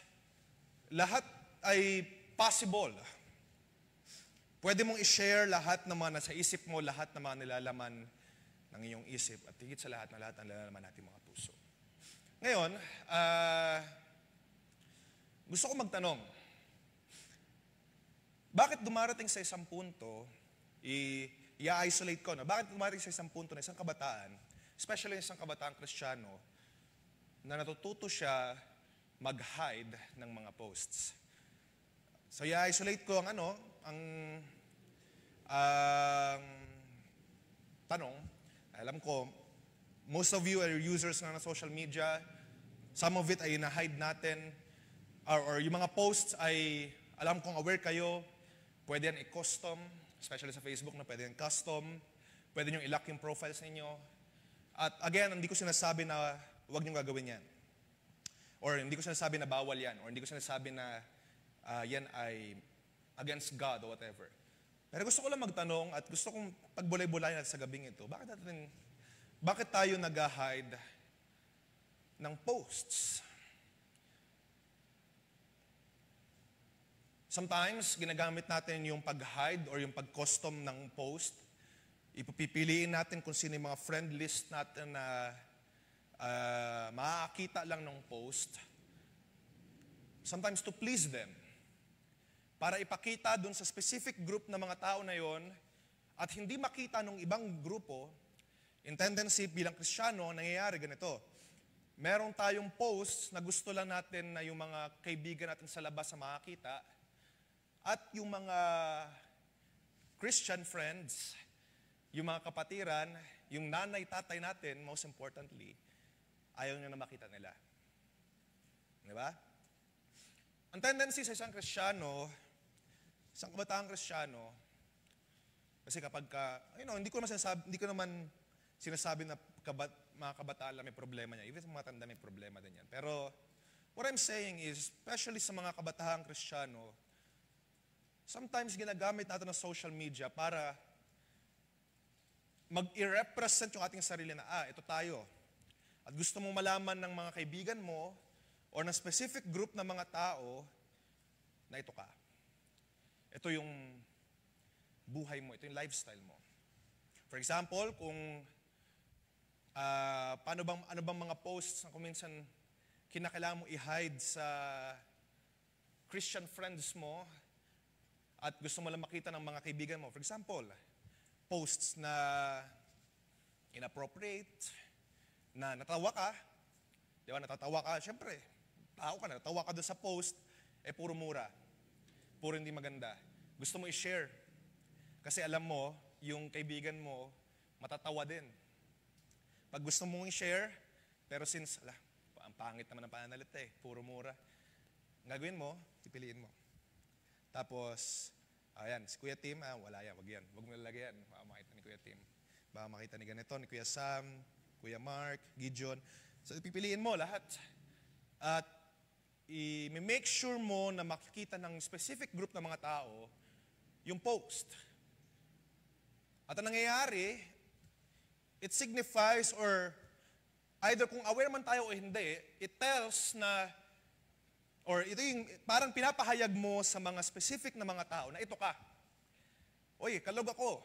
lahat ay possible. Pwede mong i-share lahat ng mga nasa isip mo, lahat ng mga nilalaman ng iyong isip, at higit sa lahat ng nilalaman natin mga puso. Ngayon, gusto ko magtanong, bakit dumarating sa isang punto, i-isolate ko, no? Bakit dumarating sa isang punto na isang kabataan, especially isang kabataan Kristiyano, na natututo siya mag-hide ng mga posts? So, i-isolate ko ang tanong. Alam ko, most of you are users na ng social media. Some of it ay na-hide natin. Or yung mga posts ay, alam kong aware kayo, pwede yan i-custom, especially sa Facebook na pwede yan custom. Pwede nyo i-lock yung profiles ninyo. At again, hindi ko sinasabi na huwag nyo gagawin yan. Or hindi ko sinasabi na bawal yan. Or hindi ko sinasabi na yan ay against God or whatever. Pero gusto ko lang magtanong at gusto kong pagbulay-bulayan natin sa gabing ito, bakit tayo nag-hide ng posts? Sometimes, ginagamit natin yung pag-hide or yung pag-custom ng post. Ipipiliin natin kung sino yung mga friend list natin na makakita lang ng post. Sometimes to please them. Para ipakita dun sa specific group na mga tao na yon at hindi makita ng ibang grupo. In tendency, bilang Kristiyano, nangyayari ganito. Meron tayong posts na gusto lang natin na yung mga kaibigan natin sa labas na makakita at yung mga Christian friends, yung mga kapatiran, yung nanay, tatay natin, most importantly, ayaw nyo na makita nila. Di ba? Ang tendency sa isang Kristiyano, isang kabataang Kristiyano, kasi kapag hindi ko naman sinasabi na mga kabataan lang may problema niya. Even sa mga tanda may problema din yan. Pero what I'm saying is, especially sa mga kabataang Kristiyano, sometimes ginagamit natin ng social media para mag-i-represent yung ating sarili na, ito tayo. At gusto mong malaman ng mga kaibigan mo or ng specific group na mga tao na ito ka. Ito yung buhay mo, ito yung lifestyle mo. For example, kung ano bang mga posts na kung minsan kinakailangan mo i-hide sa Christian friends mo at gusto mo lang makita ng mga kaibigan mo. For example, posts na inappropriate, na natawa ka, di ba, natatawa ka, syempre, tao ka na, natawa ka doon sa post, puro mura, puro hindi maganda. Gusto mo i-share, kasi alam mo, yung kaibigan mo, matatawa din. Pag gusto mong i-share, pero since, ang pangit naman ang pananalita puro mura, ang gagawin mo, pipiliin mo. Tapos, ayan, si Kuya Tim, wala yan, wag yan. Wag mo lalagay yan, baka makita ni Kuya Tim. Baka makita ni ganito, ni Kuya Sam, Kuya Mark, Gideon. So, pipiliin mo lahat. At, i-make sure mo na makikita ng specific group ng mga tao yung post. At ang nangyayari, it signifies or either kung aware man tayo o hindi, it tells na, or ito yung parang pinapahayag mo sa mga specific na mga tao na ito ka. Oy, kalog ako.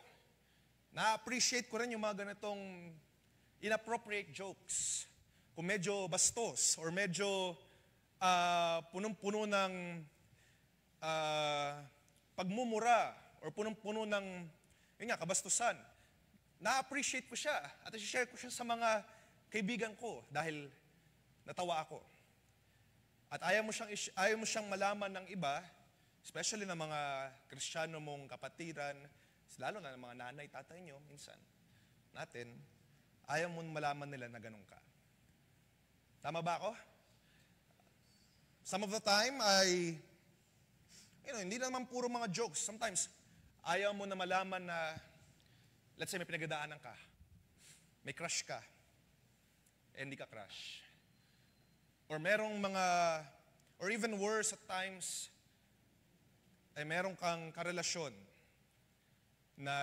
Na-appreciate ko rin yung mga ganitong inappropriate jokes. Kung medyo bastos or medyo punong-puno ng pagmumura or punong-puno ng yun nga, kabastusan. Na-appreciate ko siya at i-share ko siya sa mga kaibigan ko dahil natawa ako. At ayaw mo siyang malaman ng iba, especially ng mga Kristiyano mong kapatiran, lalo na ng mga nanay, tatay nyo, minsan, natin, ayaw mo malaman nila na ganun ka. Tama ba ako? Some of the time, hindi naman puro mga jokes. Sometimes, ayaw mo na malaman na, let's say may pinagdadaanan ka, may crush ka, hindi ka crush. Or merong mga, or even worse at times, ay merong kang karelasyon na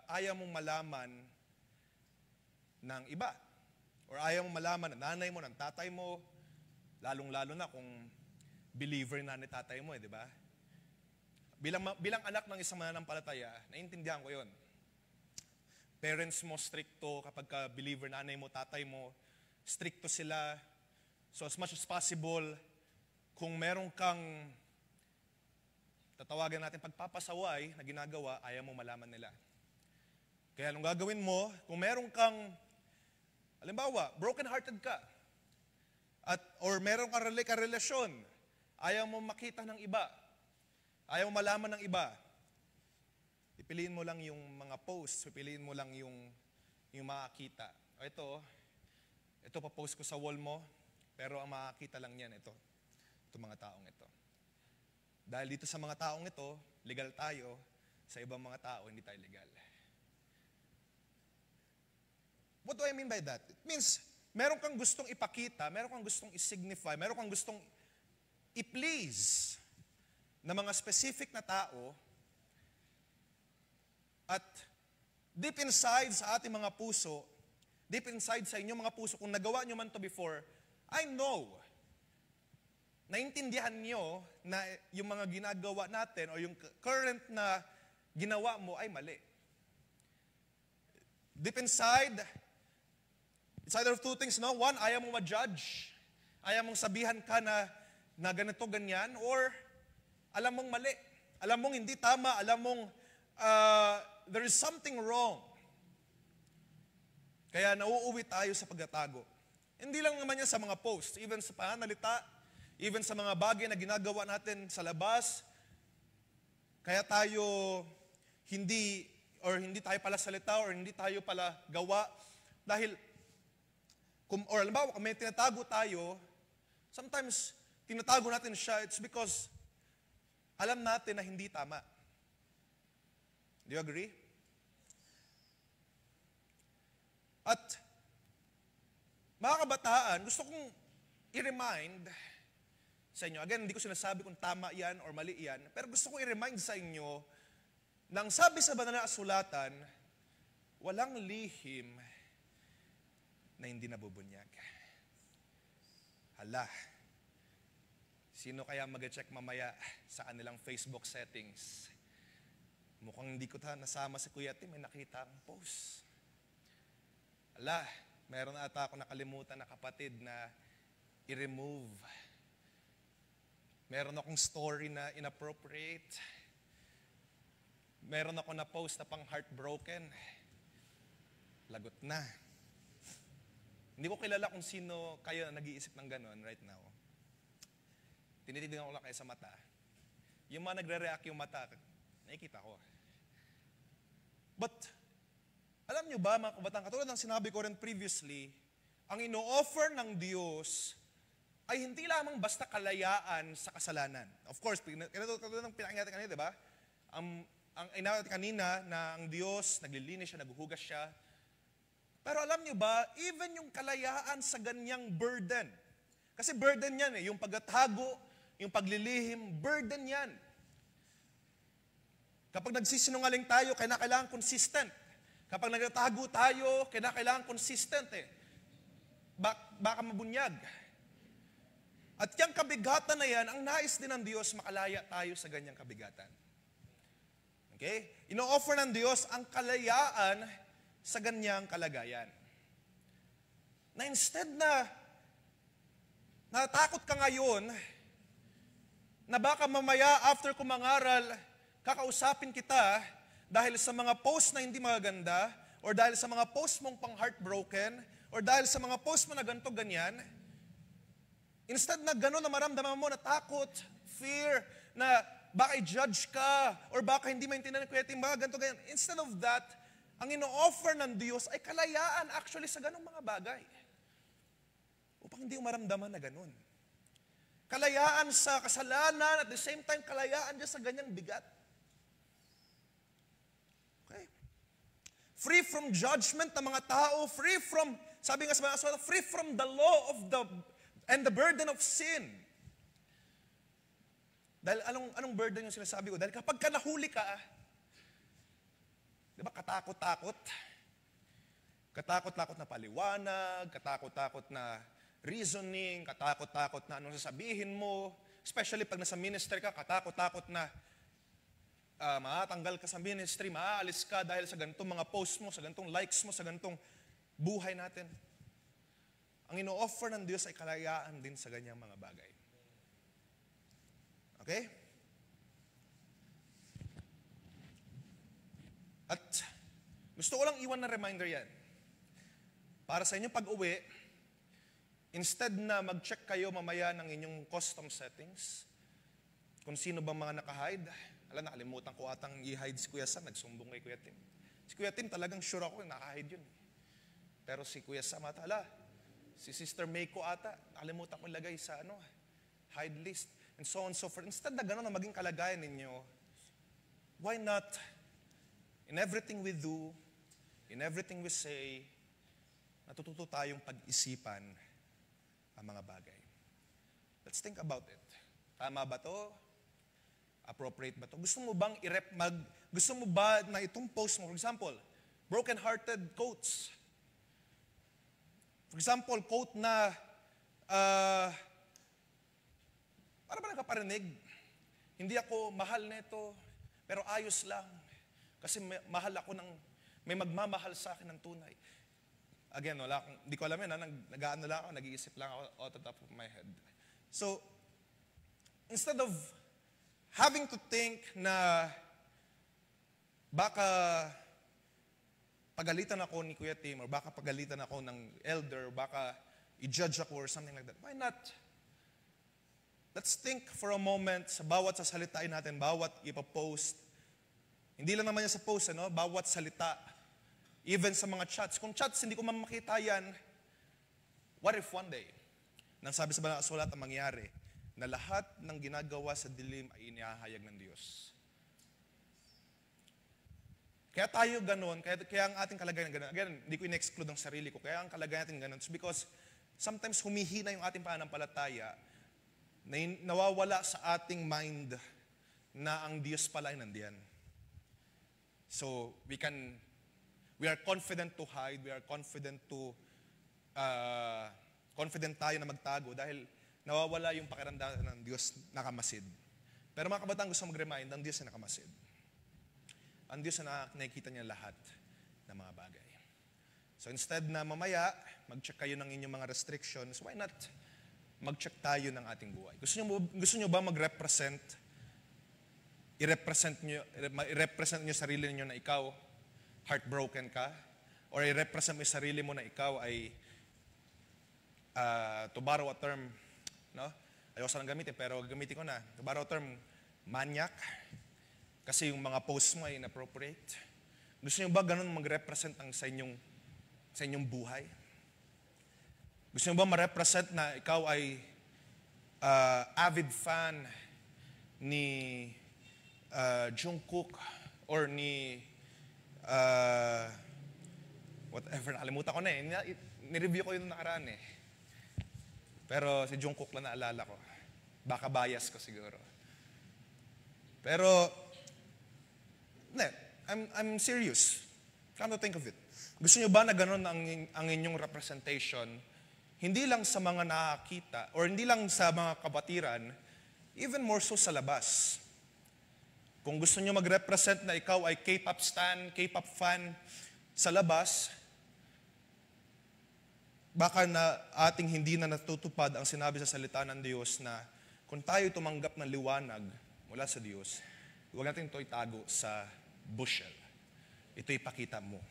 ayaw mong malaman ng iba. Or ayaw mong malaman ng nanay mo, ng tatay mo, lalong-lalo na kung believer na ni tatay mo, di ba? Bilang anak ng isang mananampalataya, naiintindihan ko yon. Parents mo stricto kapag ka believer, nanay mo, tatay mo, stricto sila. So as much as possible, kung meron kang tatawagan natin pagpapasaway na ginagawa, ayaw mo malaman nila. Kaya anong gagawin mo, kung meron kang, halimbawa, broken-hearted ka, or meron kang karelasyon, ayaw mo makita ng iba, ayaw mo malaman ng iba, pipiliin mo lang yung mga posts, pipiliin mo lang yung makakita. O ito pa-post ko sa wall mo, pero ang makakita lang yan, ito mga taong ito. Dahil dito sa mga taong ito, legal tayo, sa ibang mga tao, hindi tayo legal. What do I mean by that? It means, meron kang gustong ipakita, meron kang gustong isignify, meron kang gustong i-please na mga specific na tao, at deep inside sa ating mga puso, deep inside sa inyong mga puso, kung nagawa nyo man to before, I know, naintindihan nyo na yung mga ginagawa natin o yung current na ginawa mo ay mali. Deep inside, it's either of two things, no? One, ayaw mong ma-judge. Ayaw mong sabihan ka na ganito, ganyan, or alam mong mali. Alam mong hindi tama. Alam mong there is something wrong. Kaya nauuwi tayo sa pagtatago. Hindi lang naman yan sa mga posts, even sa pananalita, even sa mga bagay na ginagawa natin sa labas. Kaya tayo hindi tayo pala salita or hindi tayo pala gawa. Dahil, or halimbawa, kung may tinatago tayo, sometimes tinatago natin siya, it's because alam natin na hindi tama. Do you agree? At, mga kabataan, gusto kong i-remind sa inyo, again, hindi ko sinasabi kung tama yan or mali yan, pero gusto kong i-remind sa inyo, nang sabi sa banal na kasulatan, walang lihim na hindi nabubunyag. Hala, sino kaya mag-check mamaya sa kanilang Facebook settings? Mukhang hindi ko nasama si Kuya Tim, may nakita akong post. Hala, meron ata ako nakalimutan na kapatid na i-remove. Meron akong story na inappropriate. Meron ako na post na pang heartbroken. Lagot na. Hindi ko kilala kung sino kayo na nag-iisip ng ganon right now. Tinititignan ko lang kayo sa mata. Yung mga nagre-react yung mata, nakikita ko. But, alam nyo ba mga kabataan, katulad ng sinabi ko rin previously, ang ino-offer ng Diyos ay hindi lamang basta kalayaan sa kasalanan. Of course, katulad ng pinakinggan natin kanina, di ba? Ang inawat kanina na ang Diyos, naglilinis siya, naghuhugas siya. Pero alam nyo ba, even yung kalayaan sa ganyang burden, kasi burden yan yung pagtatago, yung paglilihim, burden yan. Kapag nagsisinungaling tayo, kailangan consistent. Kapag nagtatago tayo, kailangan consistent . baka mabunyag. At yung kabigatan na yan, ang nais din ng Diyos, makalaya tayo sa ganyang kabigatan. Okay? Ino-offer ng Diyos ang kalayaan sa ganyang kalagayan. Na instead na natakot ka ngayon, na baka mamaya after ko mangaral, kakausapin kita dahil sa mga post na hindi magaganda, or dahil sa mga post mong pang heartbroken, or dahil sa mga post mo na ganito ganyan, instead na gano'n na maramdaman mo na takot, fear, na baka i-judge ka, or baka hindi maintindihan ng Kuya Tim, mga ganito ganyan. Instead of that, ang ino-offer ng Diyos ay kalayaan actually sa ganong mga bagay. Upang hindi mo maramdaman na ganun. Kalayaan sa kasalanan, at the same time, kalayaan dyan sa ganyang bigat. Okay? Free from judgment ng mga tao, free from, sabi nga sa mga aswata, free from the law of and the burden of sin. Dahil anong burden yung sinasabi ko? Dahil kapag ka nahuli ka, di ba, katakot-takot? Katakot-takot na paliwanag, katakot-takot na reasoning, katakot-takot na anong sasabihin mo. Especially pag nasa ministry ka, katakot-takot na matatanggal ka sa ministry, maaalis ka dahil sa ganitong mga post mo, sa ganitong likes mo, sa ganitong buhay natin. Ang ino-offer ng Diyos ay kalayaan din sa ganyang mga bagay. Okay? At gusto ko lang iwan na reminder yan. Para sa inyong pag-uwi, instead na mag-check kayo mamaya ng inyong custom settings, kung sino bang mga naka-hide, nakalimutan ko atang i-hide si Kuya Sam, nagsumbong kay Kuya Tim. Si Kuya Tim talagang sure ako naka-hide yun. Pero si Kuya Sam si Sister Meiko ata, nakalimutan ko ilagay sa hide list. And so on and so forth. Instead na gano'n na maging kalagayan ninyo, why not, in everything we do, in everything we say, natututo tayong pag-isipan ang mga bagay. Let's think about it. Tama ba to? Appropriate ba to? Gusto mo bang gusto mo ba na itong post mo, for example, broken-hearted quotes. For example, quote na, para ba nakaparinig? Hindi ako mahal nito, pero ayos lang. Kasi mahal ako may magmamahal sa akin ng tunay. Again, hindi ko alam yan, nag-aano lang ako, nag-iisip lang ako out of the top of my head. So, instead of having to think na baka pagalitan ako ni Kuya Tim, or baka pagalitan ako ng elder, baka i-judge ako or something like that, why not? Let's think for a moment sa bawat sasalitain natin, bawat ipapost. Hindi lang naman yan sa post, bawat salita. Even sa mga chats. Kung chats, hindi ko makita yan, what if one day, nang sabi sa Banal na Sulat ang mangyari, na lahat ng ginagawa sa dilim ay inihahayag ng Diyos. Kaya tayo ganun, kaya ang ating kalagayan ganun. Again, hindi ko in-exclude ang sarili ko, kaya ang kalagayan natin ganun. It's because sometimes humihina yung ating pananampalataya, na nawawala sa ating mind na ang Diyos pala ay nandiyan. So, we are confident to hide, we are confident tayo na magtago dahil nawawala yung pakiramdam ng Diyos nakamasid. Pero mga kabataan, gusto mag-remind, ang Diyos na nakamasid. Ang Diyos na nakikita niya lahat ng mga bagay. So instead na mamaya, mag-check kayo ng inyong mga restrictions, why not mag-check tayo ng ating buhay? Gusto nyo ba mag-represent? I-represent nyo sarili niyo na ikaw heartbroken ka? Or i-represent mo yung sarili mo na ikaw ay, to borrow a term, ayaw ko sanang gamitin, pero gamitin ko na. To borrow a term, maniac. Kasi yung mga posts mo ay inappropriate. Gusto nyo ba ganun mag-represent sa inyong buhay? Gusto nyo ba ma-represent na ikaw ay avid fan ni Jungkook or ni whatever, nakalimutan ko na nireview ko yung nakaraan Pero si Jungkook lang naalala ko. Baka bias ko siguro. Pero, I'm serious. Come to think of it. Gusto nyo ba na ganun ang inyong representation? hindi lang sa mga nakakita or hindi lang sa mga kabatiran, even more so sa labas. Kung gusto nyo mag-represent na ikaw ay K-pop stan, K-pop fan sa labas, baka na ating hindi na natutupad ang sinabi sa salita ng Diyos na kung tayo tumanggap ng liwanag mula sa Diyos, huwag natin ito itago sa bushel. Ito ipakita mo.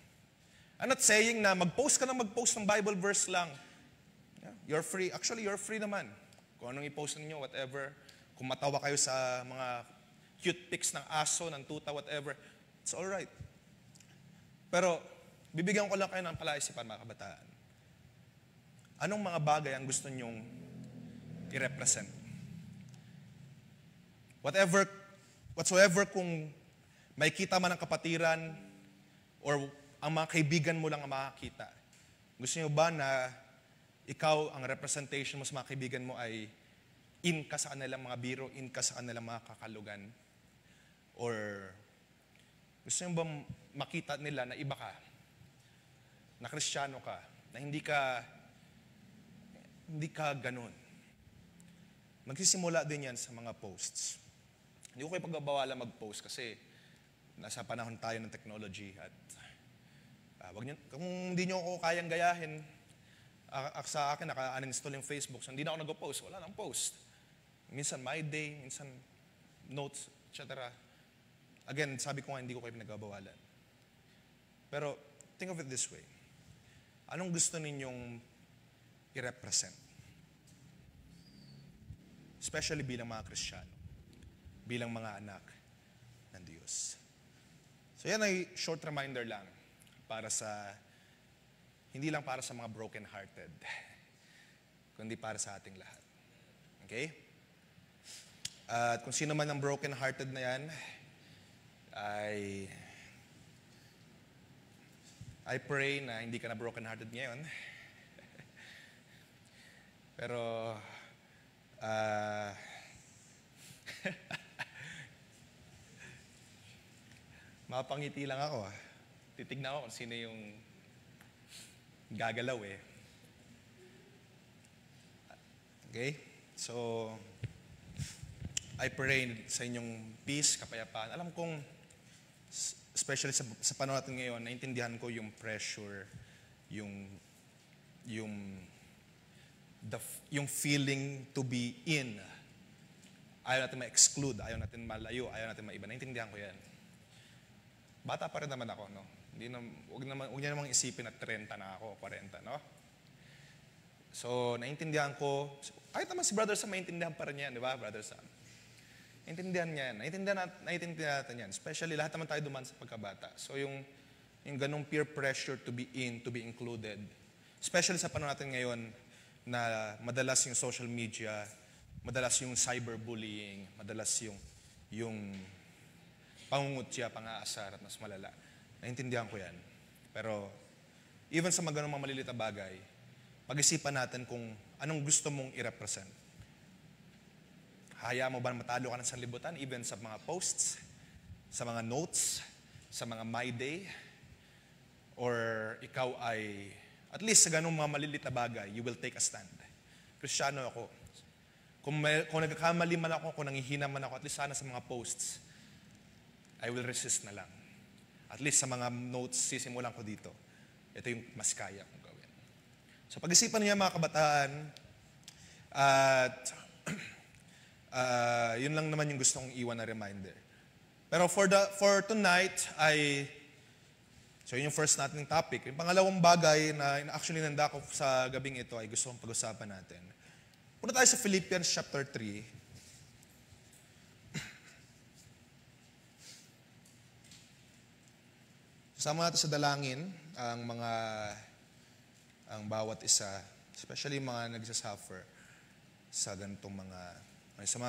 I'm not saying na mag-post ka ng mag-post ng Bible verse lang. You're free. Actually, you're free naman. Kung anong i-post ninyo, whatever. Kung matawa kayo sa mga cute pics ng aso, ng tuta, whatever, it's alright. Pero, bibigyan ko lang kayo ng palaisipan, mga kabataan. Anong mga bagay ang gusto nyong i-represent? Whatsoever kung may kita man ang kapatiran or ang mga kaibigan mo lang ang makakita. Gusto nyo ba na ikaw, ang representation mo sa mga kaibigan mo ay in ka sa kanilang mga biro, in ka sa kanilang mga kakalugan? Or gusto nyo ba makita nila na iba ka? Na Kristiyano ka? Na hindi ka ganun? Magsisimula din yan sa mga posts. Hindi ko kayo pagbabawala mag-post kasi nasa panahon tayo ng technology at kung hindi nyo ako kayang gayahin, sa akin naka-uninstall yung Facebook, so hindi na ako nag-post, wala nang post. Minsan my day, minsan notes, etc. Again, sabi ko nga hindi ko kayo pinagbabawalan. Pero think of it this way. Anong gusto ninyong i-represent? Especially bilang mga Kristiyano, bilang mga anak ng Diyos. So yan ay short reminder lang hindi lang para sa mga broken-hearted, kundi para sa ating lahat. Okay? At kung sino man ang broken-hearted na yan, I pray na hindi ka na broken-hearted ngayon. Pero, mapangiti lang ako. Titignan ako kung sino yung gagalaw eh. Okay? So, I pray sa inyong peace, kapayapaan. Alam kong, especially sa panahon natin ngayon, naintindihan ko yung pressure, yung feeling to be in. Ayaw natin ma-exclude, ayaw natin malayo, ayaw natin maiba. Naintindihan ko yan. Bata pa rin naman ako, no? Huwag niya namang isipin na 30 na ako, 40, no? So, naintindihan ko, kahit naman si Brother Sam, maintindihan pa rin yan, di ba, Brother Sam? Naintindihan niya yan. Naintindihan natin yan. Especially, lahat naman tayo duman sa pagkabata. So, yung ganong peer pressure to be in, to be included, especially sa panahon natin ngayon, na madalas yung social media, madalas yung cyberbullying, madalas yung pangungutya, pang-aasar at mas malala. Naintindihan ko yan. Pero, even sa mga ganong mga maliliit na bagay, pag-isipan natin kung anong gusto mong i-represent. Hayaan mo ba matalo ka ng sanlibutan, even sa mga posts, sa mga notes, sa mga my day, or ikaw ay, at least sa ganong mga maliliit na bagay, you will take a stand. Kristiyano ako. Kung nagkakamali man ako, kung nangihina man ako, at least sana sa mga posts, I will resist na lang. At least sa mga notes, sisimulan ko dito. Ito yung mas kaya kong gawin. So pag-isipan niya mga kabataan, at yun lang naman yung gusto kong iwan na reminder. Pero for tonight, so yun yung first nating topic. Yung pangalawang bagay na actually nanda ko sa gabing ito ay gusto kong pag-usapan natin. Punta tayo sa Philippians chapter 3. Sama natin sa dalangin ang bawat isa, especially mga nagsasuffer sa mga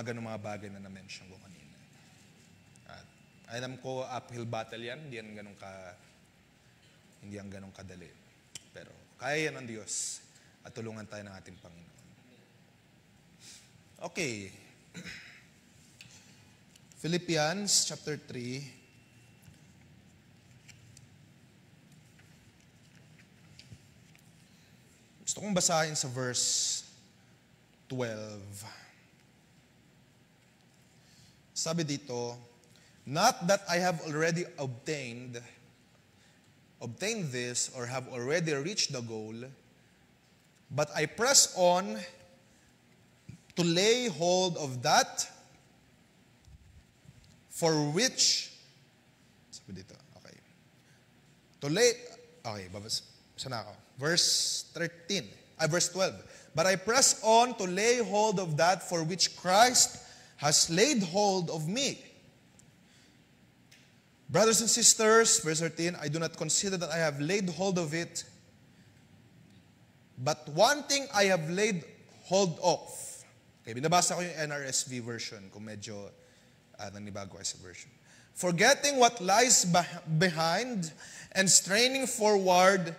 ganitong mga bagay na na-mention ko kanina. At alam ko, uphill battle yan, hindi yan ganun kadali. Pero kaya yan ng Diyos at tulungan tayo ng ating Panginoon. Okay. Philippians chapter 3. Gusto Gusto kong basahin sa verse 12. Sabi dito, not that I have already obtained this or have already reached the goal, but I press on to lay hold of that for which, sabi dito, okay. Saan ako? Verse 12. But I press on to lay hold of that for which Christ has laid hold of me. Brothers and sisters, verse 13, I do not consider that I have laid hold of it, but one thing I have laid hold of. Okay, binabasa ko yung NRSV version kung medyo nanibago kayo sa version. Forgetting what lies behind and straining forward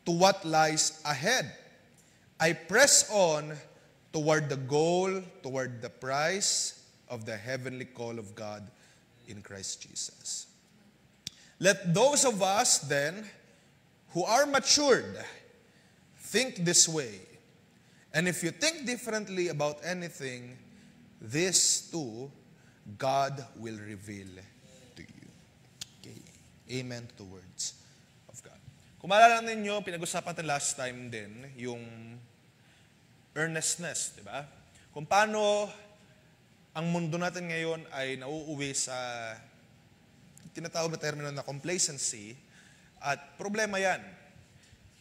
to what lies ahead, I press on toward the goal, toward the prize of the heavenly call of God in Christ Jesus. Let those of us then who are matured think this way. And if you think differently about anything, this too God will reveal to you. Okay. Amen to the words of God. Kung maalala ninyo, pinag-usapan natin last time din, yung earnestness, di ba? Kung paano ang mundo natin ngayon ay nauuwi sa tinatawag na termino na complacency, at problema yan.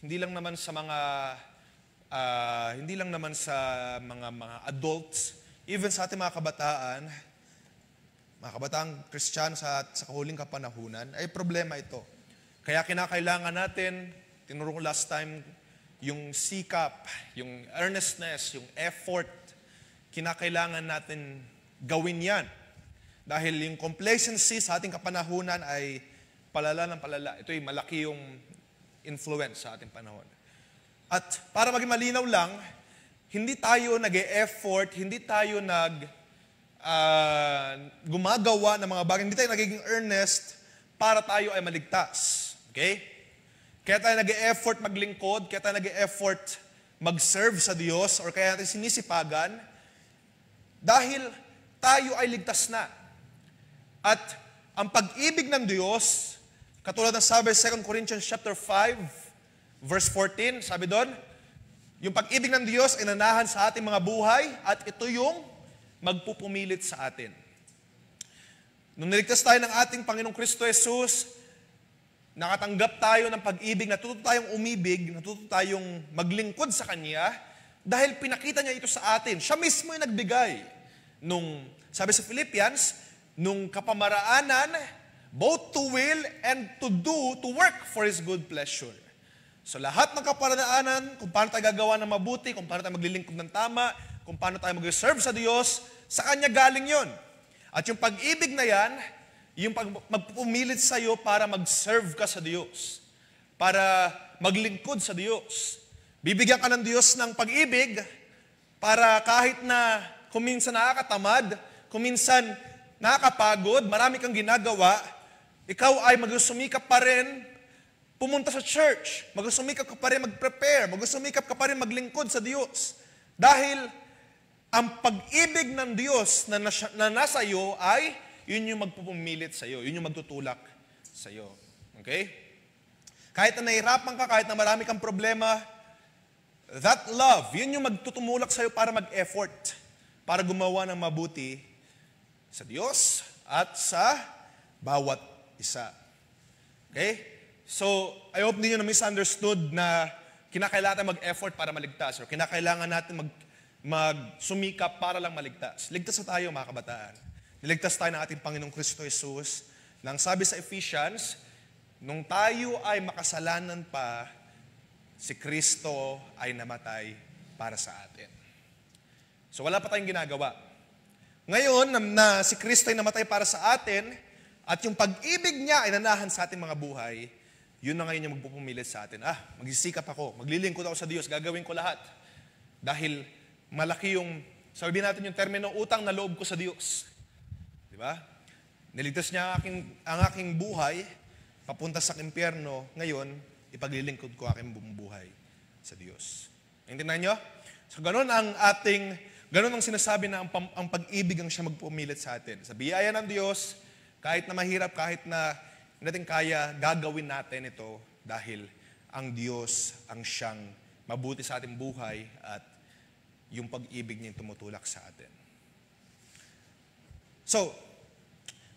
Hindi lang naman sa mga adults, even sa ating mga kabataang Kristiyano sa kahuling kapanahunan, ay problema ito. Kaya kinakailangan natin, tinuro ko last time, yung sikap, yung earnestness, yung effort, kinakailangan natin gawin yan. Dahil yung complacency sa ating kapanahunan ay palala ng palala. Ito ay malaki yung influence sa ating panahon. At para maging malinaw lang, hindi tayo nag-e-effort, hindi tayo gumagawa ng mga bagay, hindi tayo nagiging earnest para tayo ay maligtas. Okay? Kaya tayo nag-e-effort maglingkod, kaya tayo nag-e-effort mag-serve sa Diyos, or kaya natin sinisipagan, dahil tayo ay ligtas na. At ang pag-ibig ng Diyos, katulad ng sabi sa 2 Corinthians chapter 5, verse 14, sabi doon, yung pag-ibig ng Diyos ay nanahan sa ating mga buhay at ito yung magpupumilit sa atin. Nung niligtas tayo ng ating Panginoong Kristo Jesus, nakatanggap tayo ng pag-ibig, natuto tayong umibig, natuto tayong maglingkod sa Kanya dahil pinakita niya ito sa atin. Siya mismo yung nagbigay. Sabi sa Philippians, nung kapamaraanan, both to will and to do, to work for His good pleasure. So lahat ng kapamaraanan, kung paano tayo gagawa ng mabuti, kung paano tayo maglilingkod ng tama, kung paano tayo mag-serve sa Diyos, sa Kanya galing yon. At yung pag-ibig na yan, yung magpumilit sa iyo para mag-serve ka sa Diyos, para maglingkod sa Diyos. Bibigyan ka ng Diyos ng pag-ibig para kahit na kuminsan nakakatamad, kuminsan nakakapagod, marami kang ginagawa, ikaw ay magsusumikap pa rin pumunta sa church, magsusumikap ka pa rin mag-prepare, magsusumikap ka pa rin maglingkod sa Diyos. Dahil ang pag-ibig ng Diyos na nasa iyo ay yun yung magpupumilit sa iyo, yun yung magtutulak sa iyo. Okay? Kahit na nahirapan ka, kahit na marami kang problema, that love, yun yung magtutumulak sa iyo para mag-effort, para gumawa ng mabuti sa Diyos at sa bawat isa. Okay? So, I hope hindi nyo na-misunderstood na kinakailangan natin mag-effort para maligtas or kinakailangan natin magsumikap para lang maligtas. Ligtas na tayo, mga kabataan. Niligtas tayo ng ating Panginoong Kristo Jesus nang sabi sa Ephesians, nung tayo ay makasalanan pa, si Kristo ay namatay para sa atin. So, wala pa tayong ginagawa. Ngayon, na si Kristo ay namatay para sa atin, at yung pag-ibig niya ay nanahan sa ating mga buhay, yun na ngayon yung magpupumilit sa atin. Magsisikap ako, maglilingkod ako sa Diyos, gagawin ko lahat. Dahil malaki yung, sabihin natin yung termino, utang na loob ko sa Diyos. Di ba? Niligtas niya ang aking buhay, papunta sa impyerno, ngayon, ipaglilingkod ko aking buong buhay sa Diyos. Naintindihan nyo? So ganun ang sinasabi na ang pag-ibig ang siya magpumilit sa atin. Sa biyaya ng Diyos, kahit na mahirap, kahit na hindi natin kaya, gagawin natin ito dahil ang Diyos ang siyang mabuti sa ating buhay at yung pag-ibig niya tumutulak sa atin. So,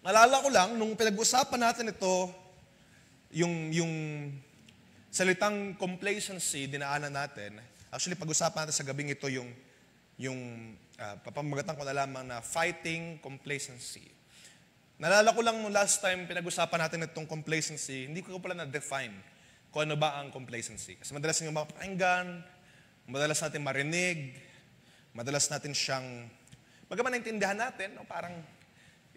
naalala ko lang, nung pinag-usapan natin ito, yung salitang complacency, dinaanan natin. Actually, pag-usapan natin sa gabing ito papamagatan ko na lamang na fighting complacency. Naalala ko lang nung last time pinag-usapan natin itong complacency, hindi ko pala na-define kung ano ba ang complacency. Kasi madalas nyo mapakinggan, madalas natin marinig, madalas natin siyang, bagaman naintindihan natin, no, parang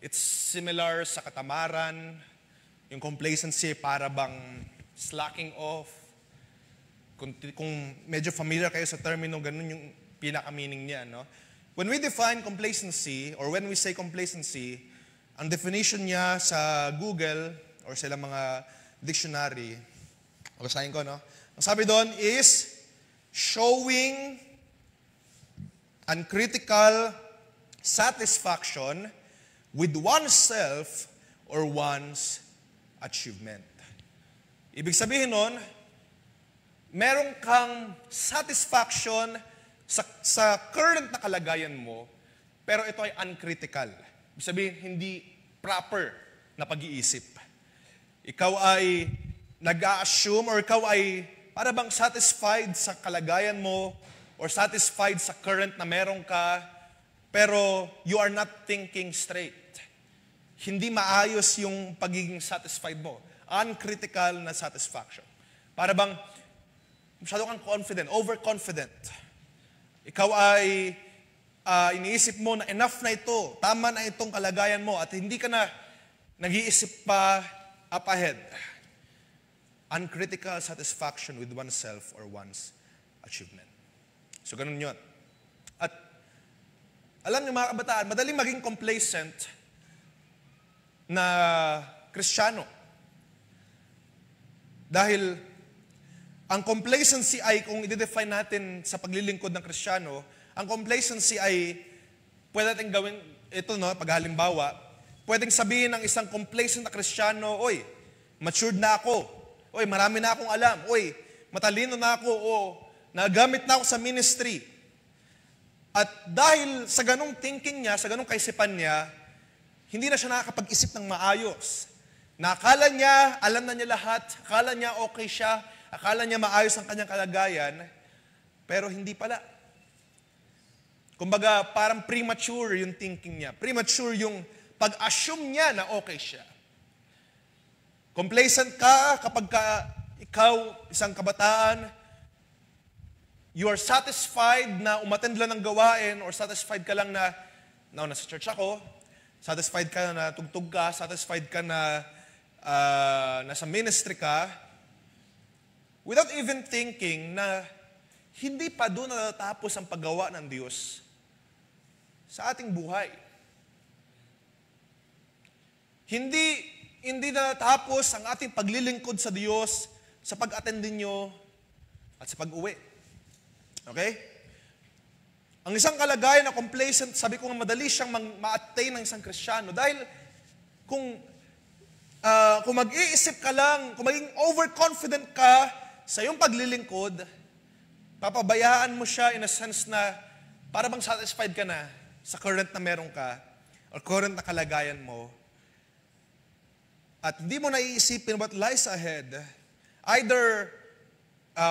it's similar sa katamaran, yung complacency para bang slacking off. Kung medyo familiar kayo sa termino, ganun yung pinaka-meaning niya. No? When we define complacency, or when we say complacency, ang definition niya sa Google, or sa ilang mga dictionary, basahin ko, no? Ang sabi doon is, showing uncritical satisfaction with oneself or one's achievement. Ibig sabihin nun, meron kang satisfaction sa current na kalagayan mo, pero ito ay uncritical. Ibig sabihin, hindi proper na pag-iisip. Ikaw ay nag-a-assume or ikaw ay para bang satisfied sa kalagayan mo or satisfied sa current na meron ka, pero you are not thinking straight. Hindi maayos yung pagiging satisfied mo. Uncritical na satisfaction. Para bang masyado kang confident, overconfident. Ikaw ay iniisip mo na enough na ito, tama na itong kalagayan mo at hindi ka na nag-iisip pa up ahead. Uncritical satisfaction with oneself or one's achievement. So ganun yun. At alam niyo mga kabataan, madaling maging complacent na Kristiyano. Dahil ang complacency ay, kung i-define natin sa paglilingkod ng Kristiyano, ang complacency ay, pwede natin gawin, ito no, paghalimbawa, pwedeng sabihin ng isang complacent na Kristiyano, oy, matured na ako. Oy, marami na akong alam. Oy, matalino na ako. O, nagamit na ako sa ministry. At dahil sa ganong thinking niya, sa ganong kaisipan niya, hindi na siya nakakapag-isip ng maayos. Nakala niya, alam na niya lahat, akala niya okay siya, akala niya maayos ang kanyang kalagayan, pero hindi pala. Kumbaga, parang premature yung thinking niya. Premature yung pag-assume niya na okay siya. Complacent ka kapag ikaw, isang kabataan, you are satisfied na umattend lang ng gawain or satisfied ka lang na, nasa church ako, satisfied ka na tugtog ka, satisfied ka na nasa ministry ka, without even thinking na hindi pa doon natatapos ang paggawa ng Diyos sa ating buhay. Hindi natatapos ang ating paglilingkod sa Diyos sa pag-attend ninyo at sa pag-uwi. Okay? Ang isang kalagayan na complacent, sabi ko nga madali siyang ma-attain ng isang Kristiyano dahil kung mag-iisip ka lang, kung maging overconfident ka sa iyong paglilingkod, papabayaan mo siya in a sense na para bang satisfied ka na sa current na meron ka or current na kalagayan mo. At hindi mo naiisipin what lies ahead, either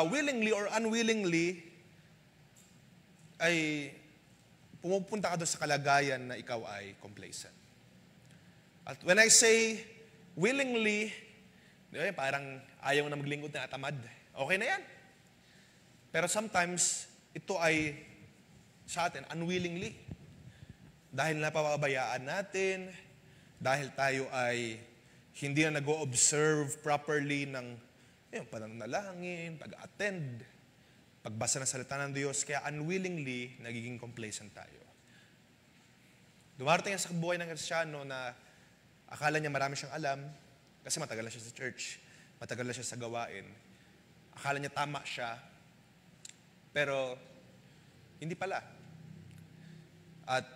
willingly or unwillingly, ay pumupunta ka doon sa kalagayan na ikaw ay complacent. At when I say willingly, parang ayaw na maglingkod na atamad. Okay na yan. Pero sometimes, ito ay sa atin unwillingly. Dahil napapabayaan natin, dahil tayo ay hindi na nag-o-observe properly ng pananalangin, pag-attend, pagbasa ng salita ng Diyos, kaya unwillingly, nagiging complacent tayo. Dumarating sa buhay ng Kristiyano na akala niya marami siyang alam, kasi matagal na siya sa church, matagal na siya sa gawain. Akala niya tama siya, Pero, hindi pala. At,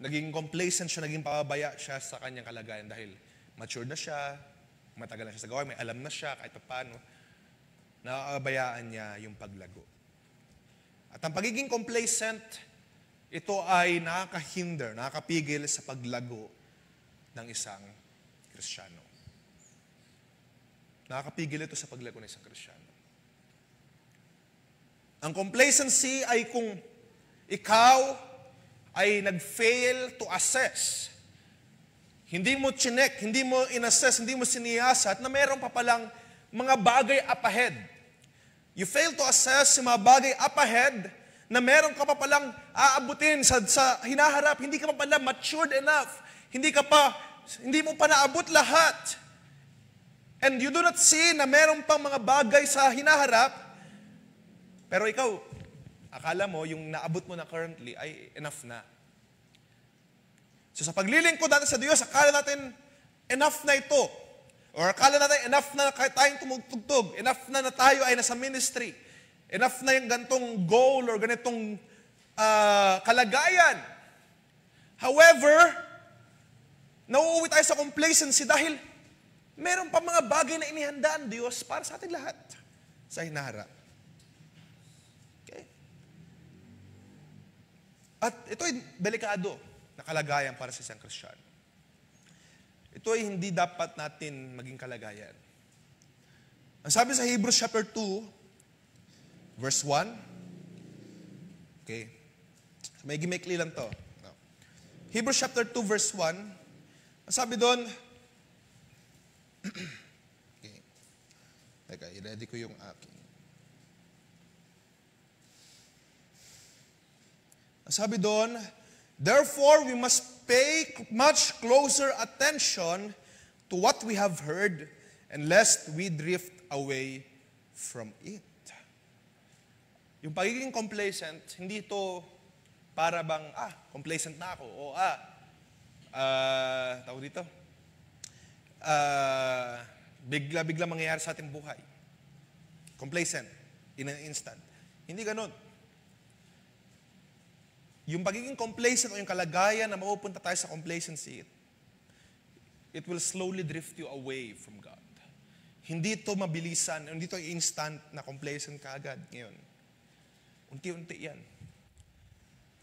naging complacent siya, naging pababaya siya sa kanyang kalagayan dahil mature na siya, matagal na siya sa gawain, may alam na siya kahit paano. Nakakabayaan niya yung paglago. At ang pagiging complacent, ito ay nakakahinder, nakakapigil sa paglago ng isang Kristiyano. Nakakapigil ito sa paglago ng isang Kristiyano. Ang complacency ay kung ikaw ay nag-fail to assess. Hindi mo chinek, hindi mo inassess, hindi mo siniyasat na mayroon pa palang mga bagay up ahead. You fail to assess yung mga bagay up ahead na meron ka pa palang aabutin sa hinaharap. Hindi ka pa pala matured enough. Hindi mo pa naabot lahat. And you do not see na meron pang mga bagay sa hinaharap. Pero ikaw, akala mo yung naabot mo na currently ay enough na. So sa paglilingkod natin sa Diyos, akala natin enough na ito. Or akala natin enough na kahit tayong tumugtugtog. Enough na tayo ay nasa ministry. Enough na yung ganitong goal or ganitong kalagayan. However, nauuwi tayo sa complacency dahil meron pa mga bagay na inihandaan Diyos para sa ating lahat sa hinaharap. Okay? At ito ay delikado na kalagayan para sa isang Kristiyano. Ito ay hindi dapat natin maging kalagayan. Ang sabi sa Hebrews chapter 2, verse 1, okay, may gimikli lang to. No. Hebrews chapter 2, verse 1, ang sabi doon, okay, teka, i-ready ko yung aking. Ang sabi doon, therefore, we must pay much closer attention to what we have heard, and lest we drift away from it. Yung pagiging complacent, hindi ito para bang, complacent na ako, o tawag dito, bigla-bigla mangyayari sa ating buhay. Complacent, in an instant. Hindi ganun. Yung pagiging complacent o yung kalagayan na mapupunta tayo sa complacency, it will slowly drift you away from God. Hindi ito mabilisan, hindi ito instant na complacent ka agad ngayon. Unti-unti yan.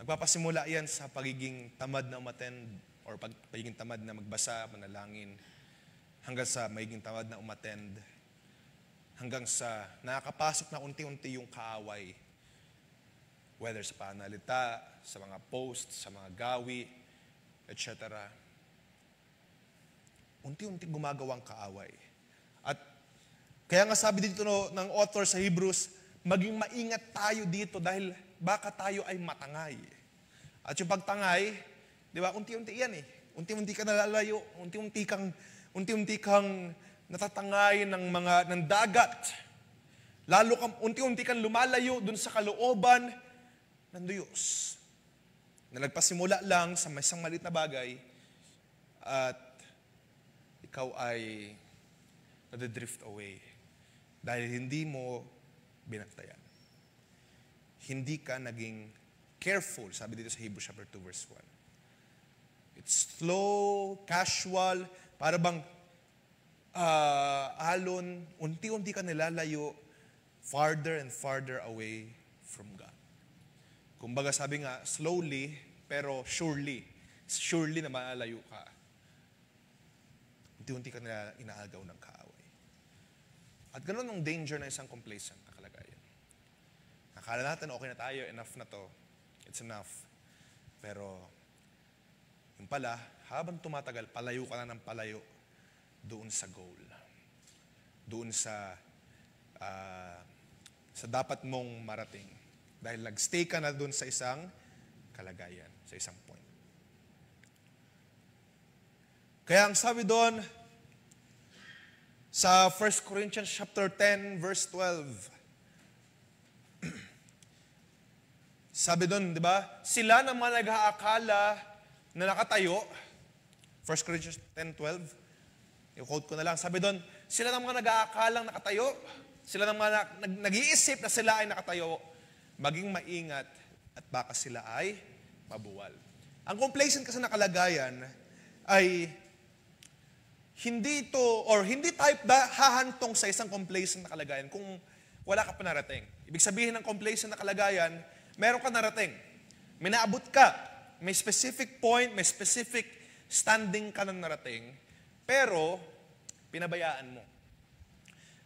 Nagpapasimula yan sa pagiging tamad na umattend or pagiging tamad na magbasa, manalangin, hanggang sa magiging tamad na umattend, hanggang sa nakakapasok na unti-unti yung kaaway, whether sa panalita, sa mga posts, sa mga gawi, etc. Unti-unti gumagawang kaaway. At kaya nga sabi dito ng author sa Hebrews, maging maingat tayo dito dahil baka tayo ay matangay. At yung pagtangay, di ba, unti-unti yan eh. Unti-unti ka nalalayo, unti-unti kang natatangay ng dagat. Lalo kang unti-unti kang lumalayo dun sa kalooban ng Diyos. Na nagpasimula lang sa isang maliit na bagay at ikaw ay nadidrift away dahil hindi mo binantayan. Hindi ka naging careful, sabi dito sa Hebrews chapter 2 verse 1. It's slow, casual, para bang alon, unti-unti ka nilalayo farther and farther away from God. Kumbaga sabi nga, slowly, pero surely. Surely na malalayo ka. Unti-unti ka nila inaagaw ng kaaway. At ganoon ang danger na isang complacent na kalagayan. Akala natin, okay na tayo, enough na to. It's enough. Pero, yung pala, habang tumatagal, palayo ka na ng palayo doon sa goal. Doon sa dapat mong marating. Dahil nag-stay ka na doon sa isang kalagayan, sa isang point. Kaya ang sabi doon, sa 1 Corinthians chapter 10, verse 12, sabi doon, di ba? Sila naman nag-aakala na nakatayo, 1 Corinthians 10:12, i-quote ko na lang, sabi doon, sila naman nag-aakalang nakatayo, sila naman nag-iisip na sila ay nakatayo, maging maingat at baka sila ay mabuwal. Ang complacent kasi na kalagayan ay hindi tayo hahantong sa isang complacent na kalagayan kung wala ka pa narating. Ibig sabihin ng complacent na kalagayan, meron ka narating. May naabot ka. May specific point, may specific standing ka na narating, pero pinabayaan mo.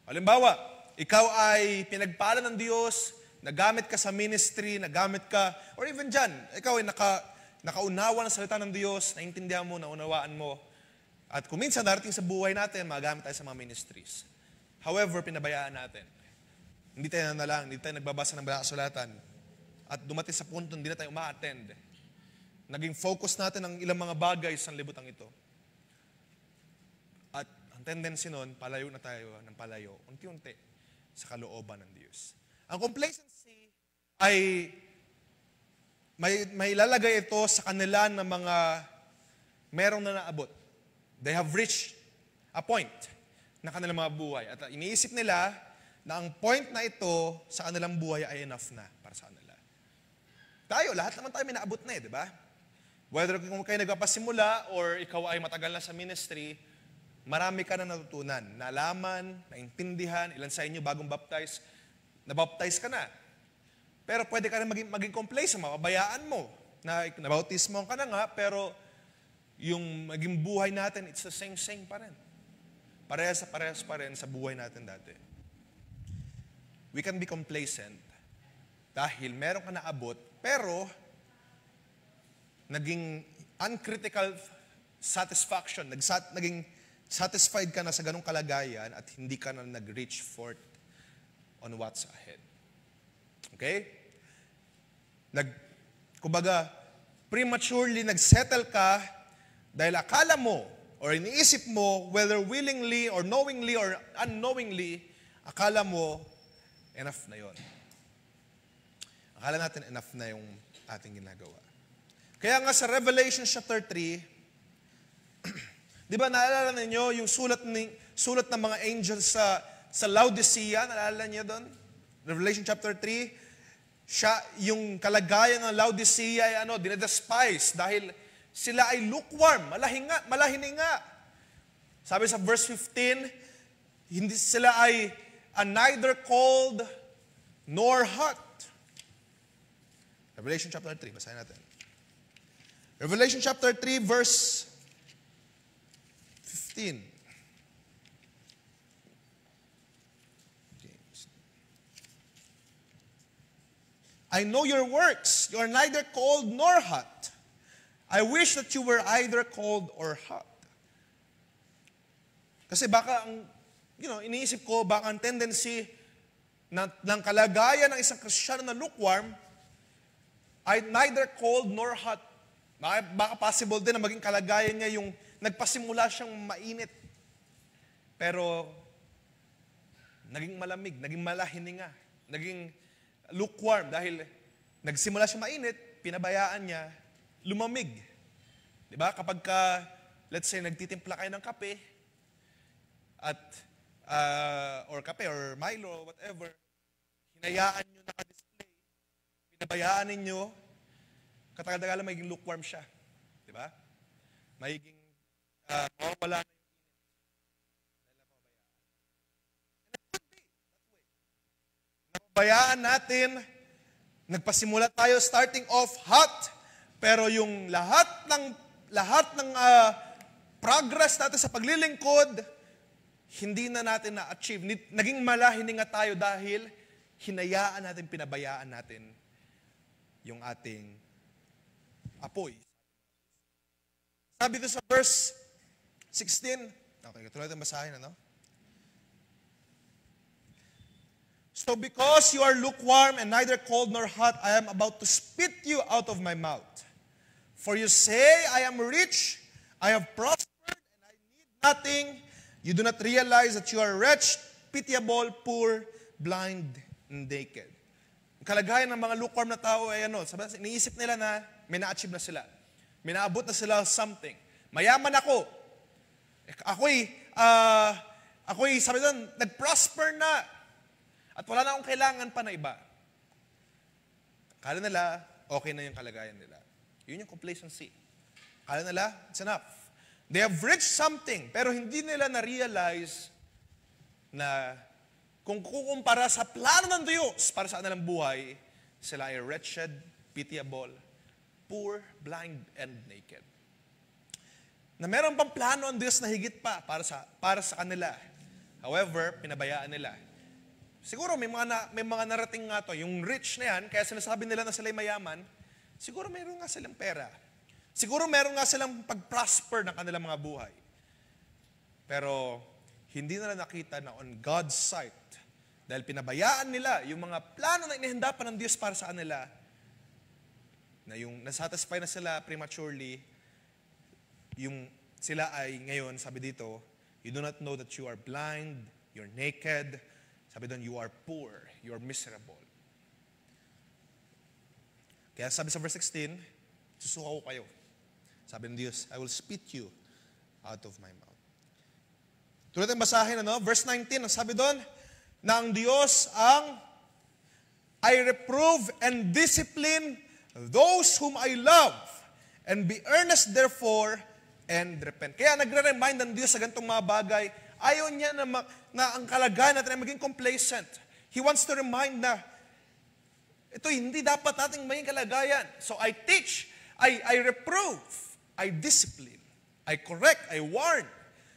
Halimbawa, ikaw ay pinagpala ng Diyos, nagamit ka sa ministry, nagamit ka, or even dyan, ikaw ay nakaunawa ng salita ng Diyos, naintindihan mo, naunawaan mo. At kung minsan darating sa buhay natin, magamit tayo sa mga ministries. However, pinabayaan natin. Hindi tayo nanalang, hindi tayo nagbabasa ng banal na kasulatan. At dumating sa punto, hindi na tayo ma-attend. Naging focus natin ang ilang mga bagay sa libutang ito. At ang tendency nun, palayo na tayo ng palayo, unti-unti, sa kalooban ng Diyos. Ang complacency ay may lalagay ito sa kanila ng mga merong na naabot. They have reached a point na kanilang mga buhay. At iniisip nila na ang point na ito sa kanilang buhay ay enough na para sa kanila. Tayo, lahat naman tayo may naabot na di ba? Whether kung kayo nagpapasimula or ikaw ay matagal na sa ministry, marami ka na natutunan, nalaman, naintindihan, ilan sa inyo bagong baptize, nabaptize ka na. Pero pwede ka rin maging complacent, mapabayaan mo. Nabautismo ka na nga, pero yung maging buhay natin, it's the same pa rin. Parehas pa rin sa buhay natin dati. We can be complacent dahil meron ka naabot, pero naging uncritical satisfaction, naging satisfied ka na sa ganong kalagayan at hindi ka na nag-reach forth on what's ahead. Okay? Kumbaga, prematurely nag-settle ka dahil akala mo or iniisip mo, whether willingly or knowingly or unknowingly, akala mo, enough na yon. Akala natin enough na yung ating ginagawa. Kaya nga sa Revelation chapter 3, di ba naalala ninyo yung sulat ng mga angels sa Laodicea, naalala niyo doon? Revelation chapter 3, yung kalagayan ng Laodicea ay dinedespise dahil sila ay lukewarm, malahininga. Sabi sa verse 15, hindi sila ay neither cold nor hot. Revelation chapter 3, basahin natin. Revelation chapter 3, verse 15. I know your works. You are neither cold nor hot. I wish that you were either cold or hot. Kasi baka iniisip ko, baka ang tendency ng kalagayan ng isang Kristiyano na lukewarm ay neither cold nor hot. Baka possible din na maging kalagayan niya yung nagpasimula siyang mainit. Pero naging malamig, naging malahininga, naging lukewarm dahil nagsimula siya mainit, pinabayaan niya, lumamig. Diba? Kapag let's say, nagtitimpla kayo ng kape, at, or kape, or Milo, or whatever, hinayaan nyo naka-display, pinabayaan ninyo, katagal-tagal magiging lukewarm siya. Diba? Magiging, mawawala na yung init. Napabayaan natin, nagpasimula tayo starting off hot, pero yung lahat ng progress natin sa paglilingkod, hindi na natin na-achieve. Naging malahininga tayo dahil hinayaan natin, pinabayaan natin yung ating apoy. Sabi dito sa verse 16, okay, tuloy natin basahin, So because you are lukewarm and neither cold nor hot, I am about to spit you out of my mouth. For you say, I am rich, I have prospered, and I need nothing. You do not realize that you are wretched, pitiable, poor, blind, and naked. Ang kalagayan ng mga lukewarm na tao ay iniisip nila na may na-achieve na sila. May naabot na sila something. Mayaman ako. Ako'y sabi doon, nag-prosper na. At wala na akong kailangan pa na iba. Akala nila, okay na yung kalagayan nila. Yun yung complacency. Akala nila, it's enough. They have reached something, pero hindi nila na-realize na kung kukumpara sa plano ng Diyos para sa kanilang buhay, sila ay wretched, pitiable, poor, blind, and naked. Na meron pang plano ang Diyos na higit pa para sa kanila. However, pinabayaan nila. Siguro may mga narating nga to, yung rich na yan, kaya sinasabi nila na sila'y mayaman, siguro meron nga silang pera. Siguro meron nga silang pag-prosper ng kanilang mga buhay. Pero hindi nila nakita na on God's sight, dahil pinabayaan nila yung mga plano na inihanda pa ng Diyos para sa kanila, na yung nasatisfy na sila prematurely, yung sila ay ngayon, sabi dito, you do not know that you are blind, you're naked, sabi doon, you are poor, you are miserable. Kaya sabi sa verse 16, susuka ko kayo. Sabi ng Diyos, I will spit you out of my mouth. Tulad ng basahin, verse 19, ang sabi doon, na ang Diyos ang I reprove and discipline those whom I love, and be earnest therefore, and repent. Kaya nagre-remind ng Diyos sa ganitong mga bagay, ayaw niya na ang kalagayan natin ay maging complacent. He wants to remind na, ito hindi dapat nating maging kalagayan. So I teach, I reprove, I discipline, I correct, I warn.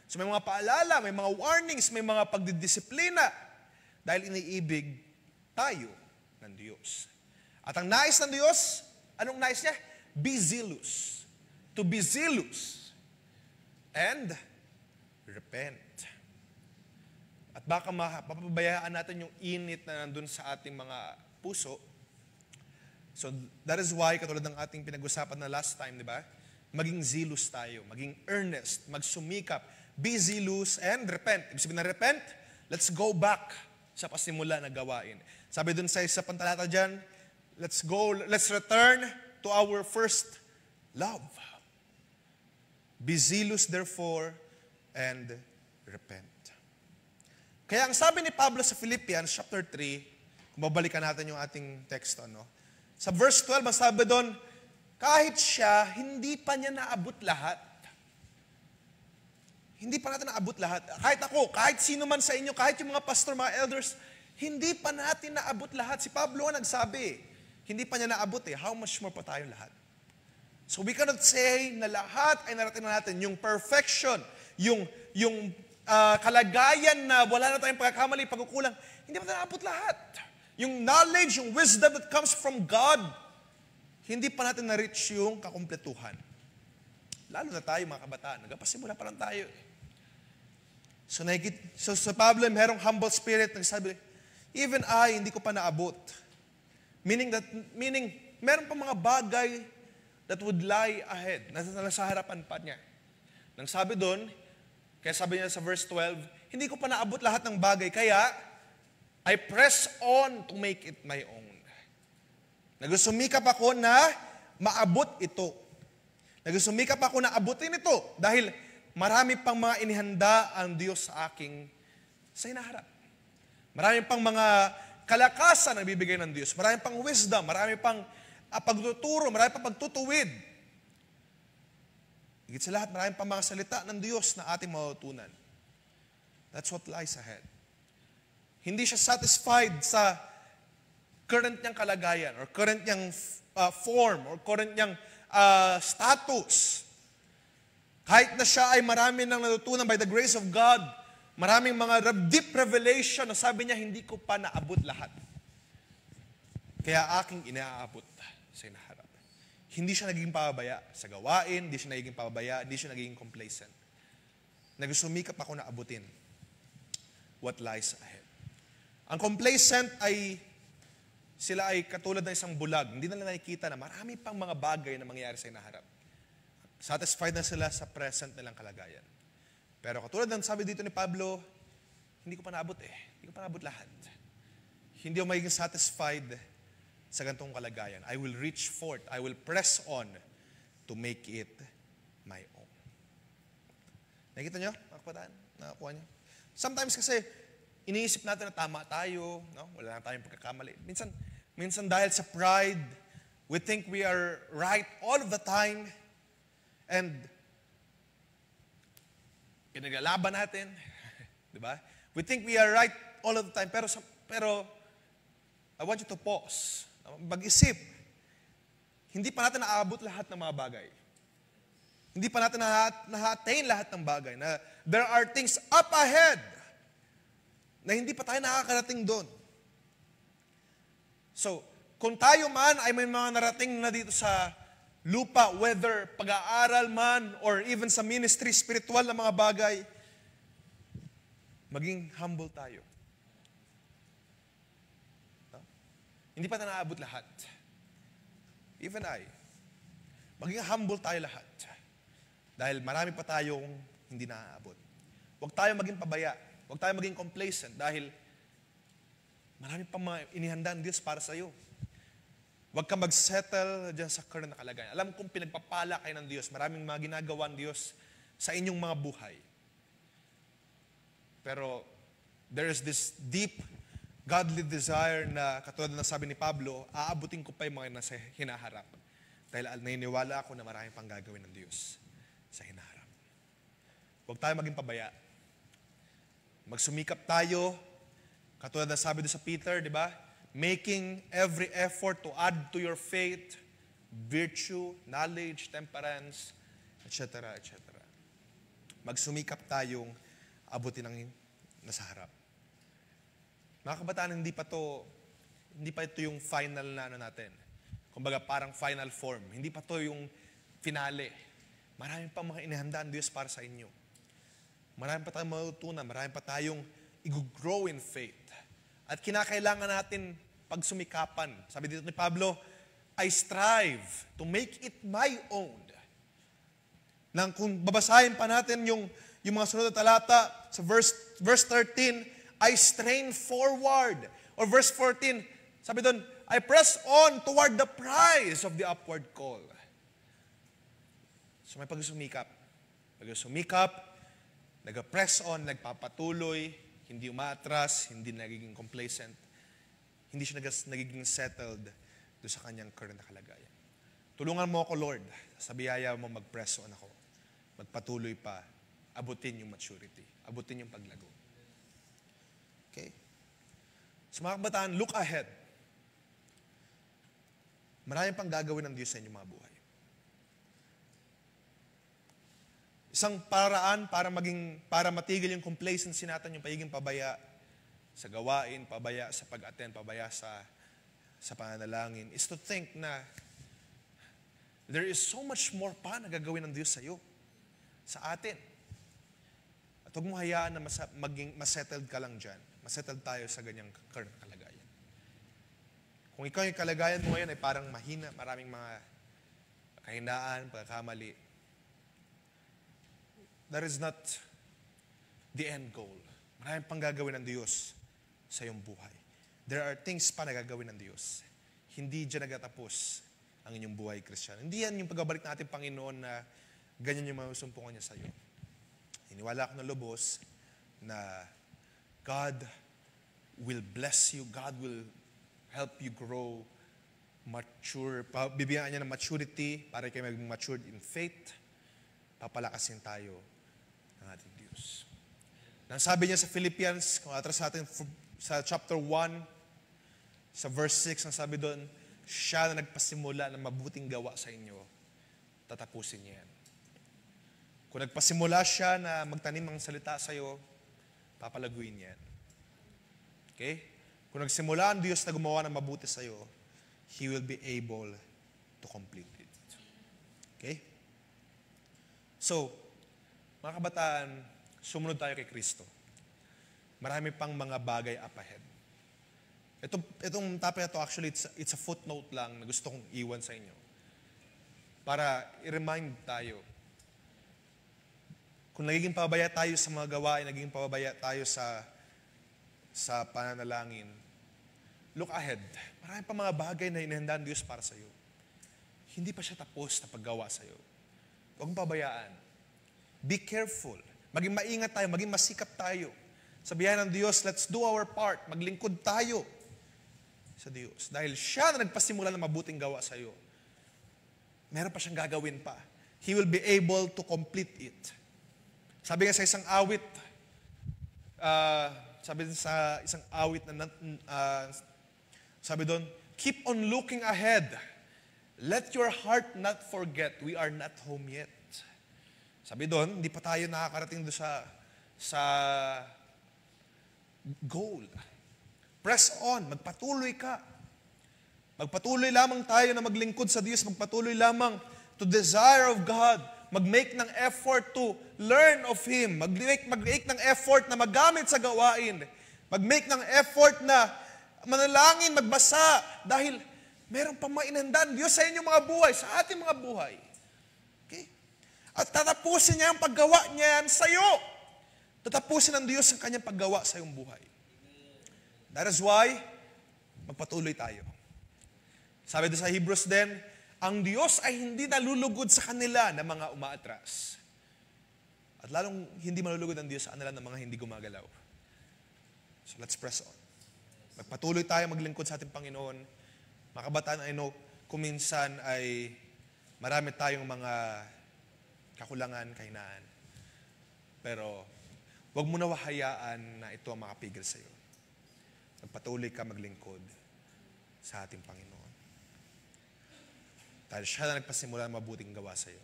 So may mga paalala, may mga warnings, may mga pagdidisiplina. Dahil iniibig tayo ng Diyos. At ang nais ng Diyos, anong nais niya? Be zealous. To be zealous. And repent. At baka mapapabayaan natin yung init na nandun sa ating mga puso. So that is why, katulad ng ating pinag-usapan na last time, di ba? Maging zealous tayo, maging earnest, magsumikap, be zealous and repent. Ibig sabihin na repent, let's go back sa pasimula na gawain. Sabi dun sa isa pantalata dyan, let's return to our first love. Be zealous therefore and repent. Kaya ang sabi ni Pablo sa Philippians chapter 3, kung babalikan natin yung ating teksto, sa verse 12, ang sabi doon, kahit siya, hindi pa niya naabot lahat. Hindi pa natin naabot lahat. Kahit ako, kahit sino man sa inyo, kahit yung mga pastor, mga elders, hindi pa natin naabot lahat. Si Pablo ang nagsabi, hindi pa niya naabot how much more pa tayo lahat? So we cannot say na lahat ay narating na natin. Yung perfection, yung kalagayan na wala na tayong pagkakamali, pagkukulang, hindi pa natin naabot lahat. Yung knowledge, yung wisdom that comes from God, hindi pa natin na-reach yung kakumpletuhan. Lalo na tayo mga kabataan, nagpasimula pa lang tayo. So sa Pablo, merong humble spirit, nagsabi, even I, hindi ko pa naabot. Meaning, meron pa mga bagay that would lie ahead, nasa harapan pa niya. Nang sabi doon, kaya sabi niya sa verse 12, hindi ko pa naabot lahat ng bagay, kaya I press on to make it my own. Nagsumikap ako na maabot ito. Nagsumikap ako na abutin ito dahil marami pang mga inihanda ang Diyos sa hinaharap. Marami pang mga kalakasan na bibigay ng Diyos. Marami pang wisdom, marami pang pagtuturo, marami pang pagtutuwid. Higit sa lahat, marami pang mga salita ng Diyos na ating matutunan. That's what lies ahead. Hindi siya satisfied sa current niyang kalagayan or current niyang form or current niyang status. Kahit na siya ay marami nang natutunan by the grace of God, maraming mga deep revelation na sabi niya, hindi ko pa naabot lahat. Kaya aking inaabot sa hinaharap. Hindi siya naging pabaya sa gawain, hindi siya naging pabaya, hindi siya naging complacent. Nagsumikap ako na abutin what lies ahead. Ang complacent sila ay katulad ng isang bulag. Hindi nila nakikita na marami pang mga bagay na mangyayari sa hinaharap. Satisfied na sila sa present nilang kalagayan. Pero katulad ng sabi dito ni Pablo, hindi ko pa naabot Hindi ko pa naabot lahat. Hindi ako magiging satisfied sa ganitong kalagayan. I will reach forth. I will press on to make it my own. Nakikita nyo? Nakakuha nyo? Sometimes kasi, iniisip natin na tama tayo, wala na tayong pagkakamali. Minsan dahil sa pride, We think we are right all of the time. And pinaglalaban natin. Di ba? We think we are right all of the time. Pero I want you to pause. Mag-isip. Hindi pa natin naaabot lahat ng mga bagay. Hindi pa natin na-attain lahat ng bagay. Na there are things up ahead na hindi pa tayo nakakarating doon. So, kung tayo man ay may mga narating na dito sa lupa, whether pag-aaral man or even sa ministry, spiritual na mga bagay, maging humble tayo. No? Hindi pa tayo naaabot lahat. Even I. Maging humble tayo lahat. Dahil marami pa tayong hindi naaabot. Huwag tayo maging pabaya. Huwag tayo maging complacent dahil marami pang mga inihanda ng Diyos para sa iyo. Huwag ka mag-settle dyan sa current na kalagayan. Alam kong pinagpapala kayo ng Diyos. Maraming mga ginagawa ng Diyos sa inyong mga buhay. Pero there is this deep godly desire na katulad na sabi ni Pablo, aabutin ko pa yung mga nasa hinaharap. Dahil naniniwala ako na maraming pang gagawin ng Diyos sa hinaharap. Huwag tayo maging pabaya. Magsumikap tayo, katulad na sabi doon sa Peter, di ba? Making every effort to add to your faith, virtue, knowledge, temperance, etc., etc. Magsumikap tayong abutin ang nasa harap. Mga kabataan, hindi pa ito yung final na natin. Kumbaga parang final form. Hindi pa ito yung finale. Marami pa mga inihanda ng Diyos para sa inyo. Marami pa tayong matutunan. Marami pa tayong i-grow in faith. At kinakailangan natin pagsumikapan. Sabi dito ni Pablo, I strive to make it my own. Nang kung babasahin pa natin yung mga sunod na talata, sa verse 13, I strain forward. Or verse 14, sabi doon, I press on toward the prize of the upward call. So may pagsumikap. Pagsumikap, nag-press on, nagpapatuloy, hindi umatras, hindi nagiging complacent, hindi siya nagiging settled doon sa kanyang current na kalagayan. Tulungan mo ako, Lord, sa biyaya mo mag-press on ako. Magpatuloy pa, abutin yung maturity, abutin yung paglago. Okay? Sa mga kabataan, look ahead. Maraming pang gagawin ng Diyos sa inyong mga buhay. Isang paraan para matigil yung complacency natin, yung pagiging pabaya sa gawain, pabaya sa pag-attend, pabaya sa pananalangin, is to think na there is so much more pa na gagawin ng Diyos sa iyo, sa atin. At huwag mo hayaan na masettled ka lang dyan. Masettled tayo sa ganyang current kalagayan. Kung ikaw yung kalagayan mo ngayon ay parang mahina, maraming mga kahinaan, pagkakamali, that is not the end goal. Maraming pang gagawin ng Diyos sa iyong buhay. There are things pa na gagawin ng Diyos. Hindi dyan nagatapos ang inyong buhay, Kristiyano. Hindi yan yung pagbabalik ng ating Panginoon na ganyan yung masusumpungan niya sa iyo. Iniwala ako ng lubos na God will bless you. God will help you grow, mature. Bibigyan niya ng maturity para kayo maging matured in faith. Papalakasin tayo ng ating Diyos. Nang sabi niya sa Philippians, kung atras natin sa chapter 1, sa verse 6, ang sabi doon, siya na nagpasimula ng mabuting gawa sa inyo, tatapusin niya yan. Kung nagpasimula siya na magtanim ng salita sa iyo, papalaguin niya yan. Okay? Kung nagsimula ang Diyos na gumawa ng mabuti sa iyo, He will be able to complete it. Okay? So, mga kabataan, sumunod tayo kay Kristo. Marami pang mga bagay up ahead. Itong topic na to, actually, it's a footnote lang na gusto kong iwan sa inyo. Para i-remind tayo. Kung nagiging pabaya tayo sa mga gawain, nagiging pabaya tayo sa pananalangin, look ahead. Marami pa mga bagay na inahandaan Diyos para sa iyo. Hindi pa siya tapos na paggawa sa iyo. Huwag mong pabayaan. Be careful. Maging maingat tayo, maging masikap tayo. Sabihan ng Diyos, let's do our part. Maglingkod tayo sa Diyos. Dahil siya na nagpasimula ng mabuting gawa sa iyo, meron pa siyang gagawin pa. He will be able to complete it. Sabi nga sa isang awit, sabi doon, keep on looking ahead. Let your heart not forget, we are not home yet. Sabi doon, hindi pa tayo nakakarating doon sa goal. Press on, magpatuloy ka. Magpatuloy lamang tayo na maglingkod sa Diyos, magpatuloy lamang to desire of God, mag-make ng effort to learn of Him, mag-make ng effort na magamit sa gawain, mag-make ng effort na manalangin, magbasa, dahil meron pang mainandan Diyos sa inyong mga buhay, sa ating mga buhay. Okay? At tatapusin niya ang paggawa niyan sa iyo. Tatapusin ng Diyos ang kanyang paggawa sa iyong buhay. That is why, magpatuloy tayo. Sabi doon sa Hebrews din, ang Diyos ay hindi nalulugod sa kanila na mga umaatras. At lalong hindi malulugod ang Diyos sa kanila ng mga hindi gumagalaw. So let's press on. Magpatuloy tayo maglingkod sa ating Panginoon. Mga kabataan, I know, kung minsan ay marami tayong mga kakulangan, kahinaan. Pero huwag mo na wahayaan na ito ang makapigil sa iyo. Magpatuloy ka maglingkod sa ating Panginoon. Dahil siya na nagpasimula ng mabuting gawa sa iyo,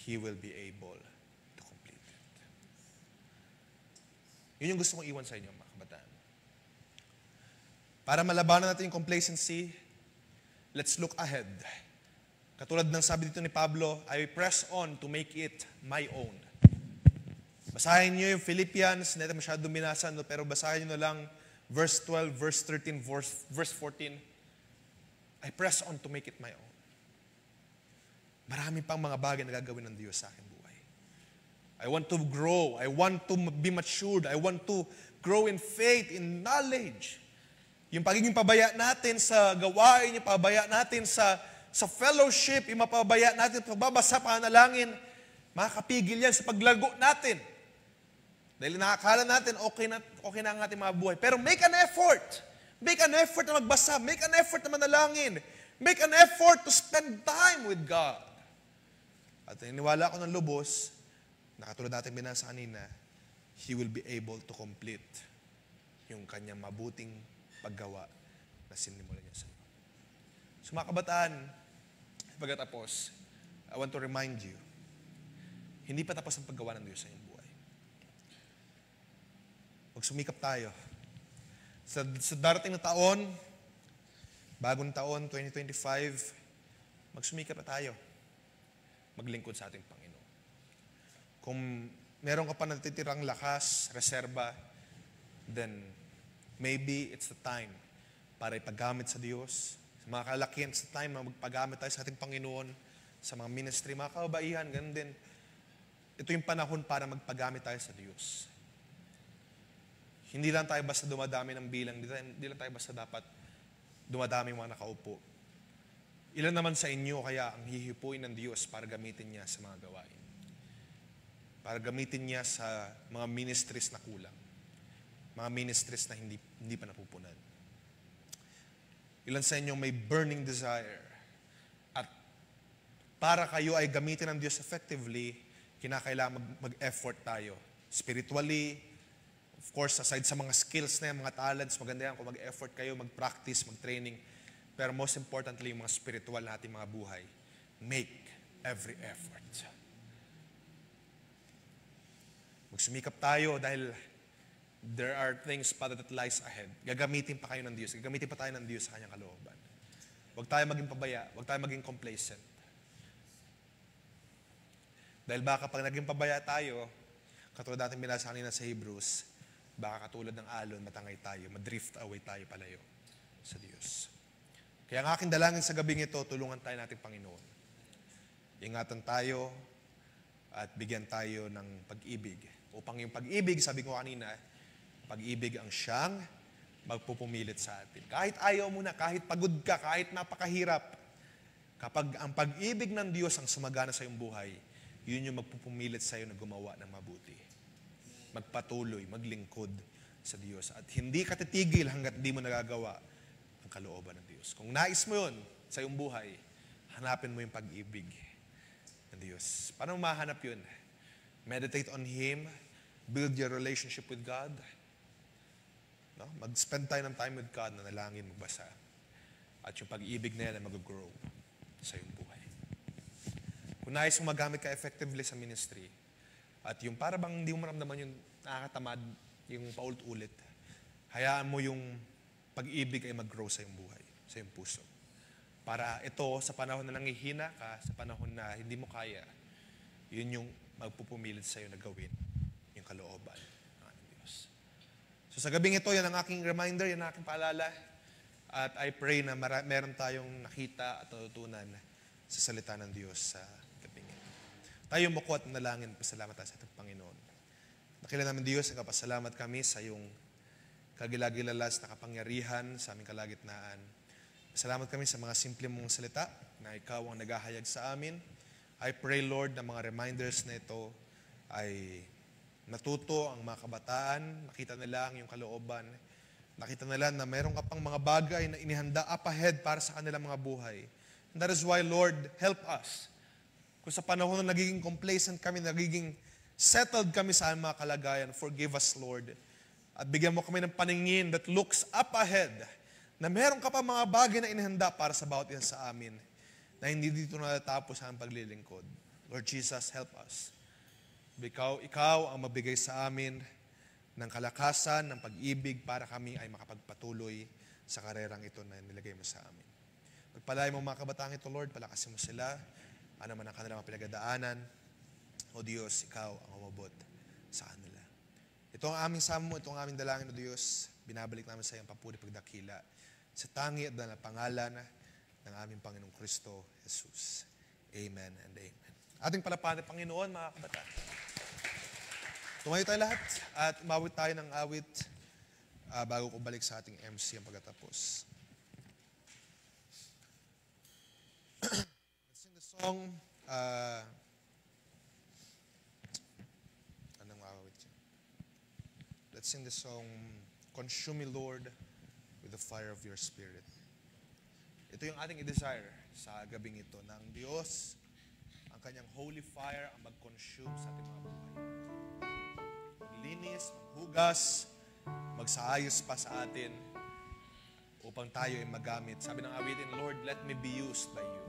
He will be able to complete it. Yun yung gusto kong iwan sa inyo, mga kabataan. Para malabanan natin yung complacency, let's look ahead. Katulad ng sabi dito ni Pablo, I press on to make it my own. Basahin niyo yung Philippians, hindi natin masyadong binasa, pero basahin niyo na lang verse 12, verse 13, verse 14. I press on to make it my own. Marami pang mga bagay na gagawin ng Diyos sa aking buhay. I want to grow. I want to be matured. I want to grow in faith, in knowledge. Yung pagiging pabaya natin sa gawain, yung pabaya natin sa fellowship, yung mapabaya natin, pagbabasa, panalangin, makakapigil yan sa paglago natin. Dahil nakakala natin, okay na ang ating mga buhay. Pero make an effort. Make an effort na magbasa. Make an effort na manalangin. Make an effort to spend time with God. At niniwala ako ng lubos, na katulad natin binasa kanina, He will be able to complete yung kanyang mabuting paggawa na sinimulan niya sa iyo. So mga kabataan, pagkatapos, I want to remind you, hindi pa tapos ang paggawa ng Diyos sa iyong buhay. Magsumikap tayo. Sa darating na taon, bagong taon, 2025, magsumikap na tayo. Maglingkod sa ating Panginoon. Kung meron ka pa natitirang lakas, reserba, then maybe it's the time para ipaggamit sa Diyos. Sa mga kalakihan, it's the time na magpagamit tayo sa ating Panginoon, sa mga ministry, mga kabaihan, ganun din. Ito yung panahon para magpagamit tayo sa Diyos. Hindi lang tayo basta dumadami ng bilang, hindi lang tayo basta dapat dumadami mga nakaupo. Ilan naman sa inyo kaya ang hihipuin ng Diyos para gamitin niya sa mga gawain? Para gamitin niya sa mga ministries na kulang. Mga ministries na hindi pa napupunan. Ilan sa inyo may burning desire. At para kayo ay gamitin ng Diyos effectively, kinakailangan mag-effort tayo. Spiritually, of course, aside sa mga skills na yan, mga talents, maganda yan kung mag-effort kayo, mag-practice, mag-training. Pero most importantly, yung mga spiritual na ating mga buhay, make every effort. Magsumikap tayo dahil there are things pa that lies ahead. Gagamitin pa kayo ng Diyos. Gagamitin pa tayo ng Diyos sa kanyang kalooban. Huwag tayo maging pabaya. Huwag tayo maging complacent. Dahil baka pag naging pabaya tayo, katulad natin binasa kanina sa Hebrews, baka katulad ng alon, matangay tayo, madrift away tayo palayo sa Diyos. Kaya ang aking dalangin sa gabing ito, tulungan tayo nating Panginoon. Ingatan tayo at bigyan tayo ng pag-ibig. Upang yung pag-ibig, sabi ko kanina, pag-ibig ang siyang magpupumilit sa atin. Kahit ayaw mo na, kahit pagod ka, kahit napakahirap, kapag ang pag-ibig ng Diyos ang sumagana sa iyong buhay, yun yung magpupumilit sa iyo na gumawa ng mabuti. Magpatuloy, maglingkod sa Diyos. At hindi ka titigil hanggat di mo nagagawa ang kalooban ng Diyos. Kung nais mo yun sa iyong buhay, hanapin mo yung pag-ibig ng Diyos. Paano mahanap yun? Meditate on Him, build your relationship with God. No? Mag-spend tayo ng time with God, nanalangin, magbasa. At yung pag-ibig na yan ay mag-grow sa iyong buhay. Kung nais mong magamit ka effectively sa ministry, at yung para bang hindi mo maramdaman yung nakakatamad, yung paulit-ulit, hayaan mo yung pag-ibig ay mag-grow sa iyong buhay, sa iyong puso. Para ito, sa panahon na nangihina ka, sa panahon na hindi mo kaya, yun yung magpupumilit sa iyo na gawin yung kalooban ng ating Diyos. So sa gabing ito, yan ang aking reminder, yan ang aking paalala. At I pray na meron tayong nakita at natutunan sa salita ng Diyos sa gabing ito. Tayo muko at nalangin, pasalamat tayo sa ating Panginoon. Nakilala namin Diyos, nagpasalamat kami sa iyong kagilagilalas na kapangyarihan sa aming kalagitnaan. Salamat kami sa mga simple mong salita na ikaw ang naghahayag sa amin. I pray, Lord, na mga reminders na ito ay natuto ang mga kabataan, nakita nila ang iyong kalooban, nakita nila na mayroon ka pang mga bagay na inihanda up ahead para sa kanilang mga buhay. And that is why, Lord, help us. Kung sa panahon na nagiging complacent kami, nagiging settled kami sa aming mga kalagayan, forgive us, Lord. At bigyan mo kami ng paningin that looks up ahead, na meron ka pa mga bagay na inihanda para sa bawat isa sa amin, na hindi dito natatapos ang paglilingkod. Lord Jesus, help us. Ikaw ang mabigay sa amin ng kalakasan, ng pag-ibig para kami ay makapagpatuloy sa karerang ito na nilagay mo sa amin. Pagpalain mo mga kabataan ito, Lord, palakasin mo sila, ano man ang kanilang pinagdaanan. O Diyos, ikaw ang umabot sa kanila. Ito ang aming samo, ito ang aming dalangin, O Diyos. Binabalik namin sa iyong papuri pagdakila sa tangi at na pangalan ng aming Panginoong Kristo, Jesus. Amen and amen. Ating palapahan ng Panginoon, mga kabataan. Tumayo tayo lahat at umawit tayo ng awit bago ko balik sa ating MC ang pagkatapos. Let's sing the song. Anong awit yan? Let's sing the song, Consume Me, Lord, with the fire of your Spirit. Ito yung ating i-desire sa gabing ito, na ang Diyos, ang kanyang holy fire ang mag-consume sa ating mga buhay. Maglinis, maghugas, magsaayos pa sa atin upang tayo ay magamit. Sabi ng awitin, Lord, let me be used by you.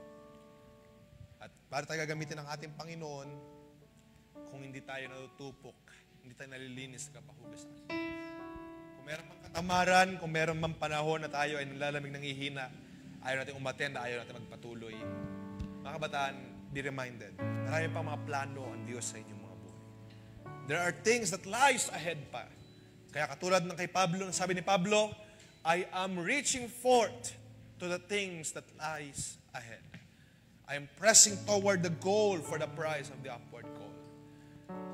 At para tayo gagamitin ng ating Panginoon, kung hindi tayo natutupok, hindi tayo nalilinis sa kapahugas natin. Kung meron mang katamaran, kung meron mang panahon na tayo ay nilalamig ng hihina, ayaw natin umattend, ayaw natin magpatuloy. Mga kabataan, be reminded, marami pang mga plano ang Diyos sa inyong mga buhay. There are things that lies ahead pa. Kaya katulad ng kay Pablo, sabi ni Pablo, I am reaching forth to the things that lies ahead. I am pressing toward the goal for the prize of the upward call.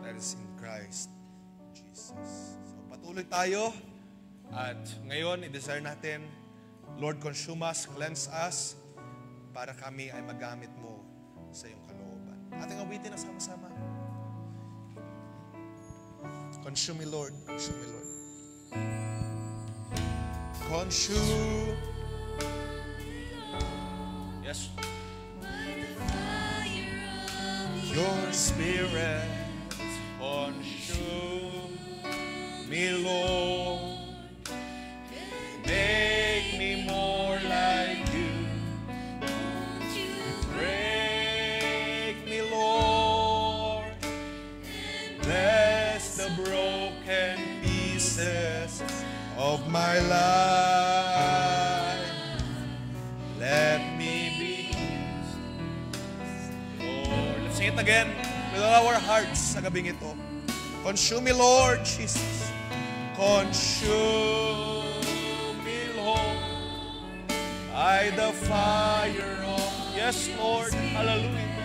That is in Christ Jesus. So patuloy tayo at ngayon i-desire natin, Lord, consume us, cleanse us, para kami ay magamit mo sa iyong kalooban. Ating awitin na sama-sama. Consume me, Lord. Consume me, Lord. Consume. Yes. Your Spirit, consume me, Lord. Make me more like you. Break me, Lord. Bless the broken pieces of my life. Let me be used. Lord, let's sing it again with all our hearts sa gabing ito. Consume me, Lord Jesus. Consume me, Lord, by the fire of, yes, Lord, hallelujah.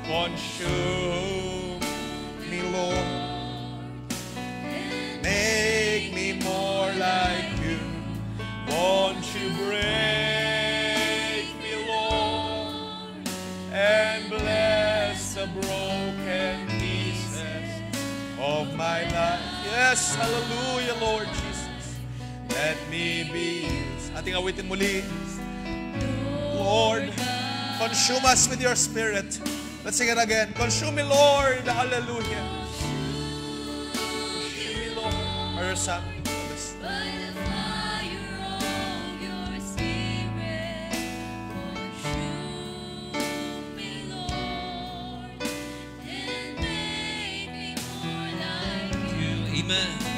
Consume me, Lord. Make me more like you. Won't you break me, Lord, and bless the broken pieces of my life. Yes, hallelujah, Lord Jesus. Let me be used. Ating awitin muli. Lord, consume us with your Spirit. Let's sing it again. Consume me, Lord. Hallelujah. Consume me, Lord. Or some. By the fire of your Spirit, consume me, Lord, and make me more like you. Amen.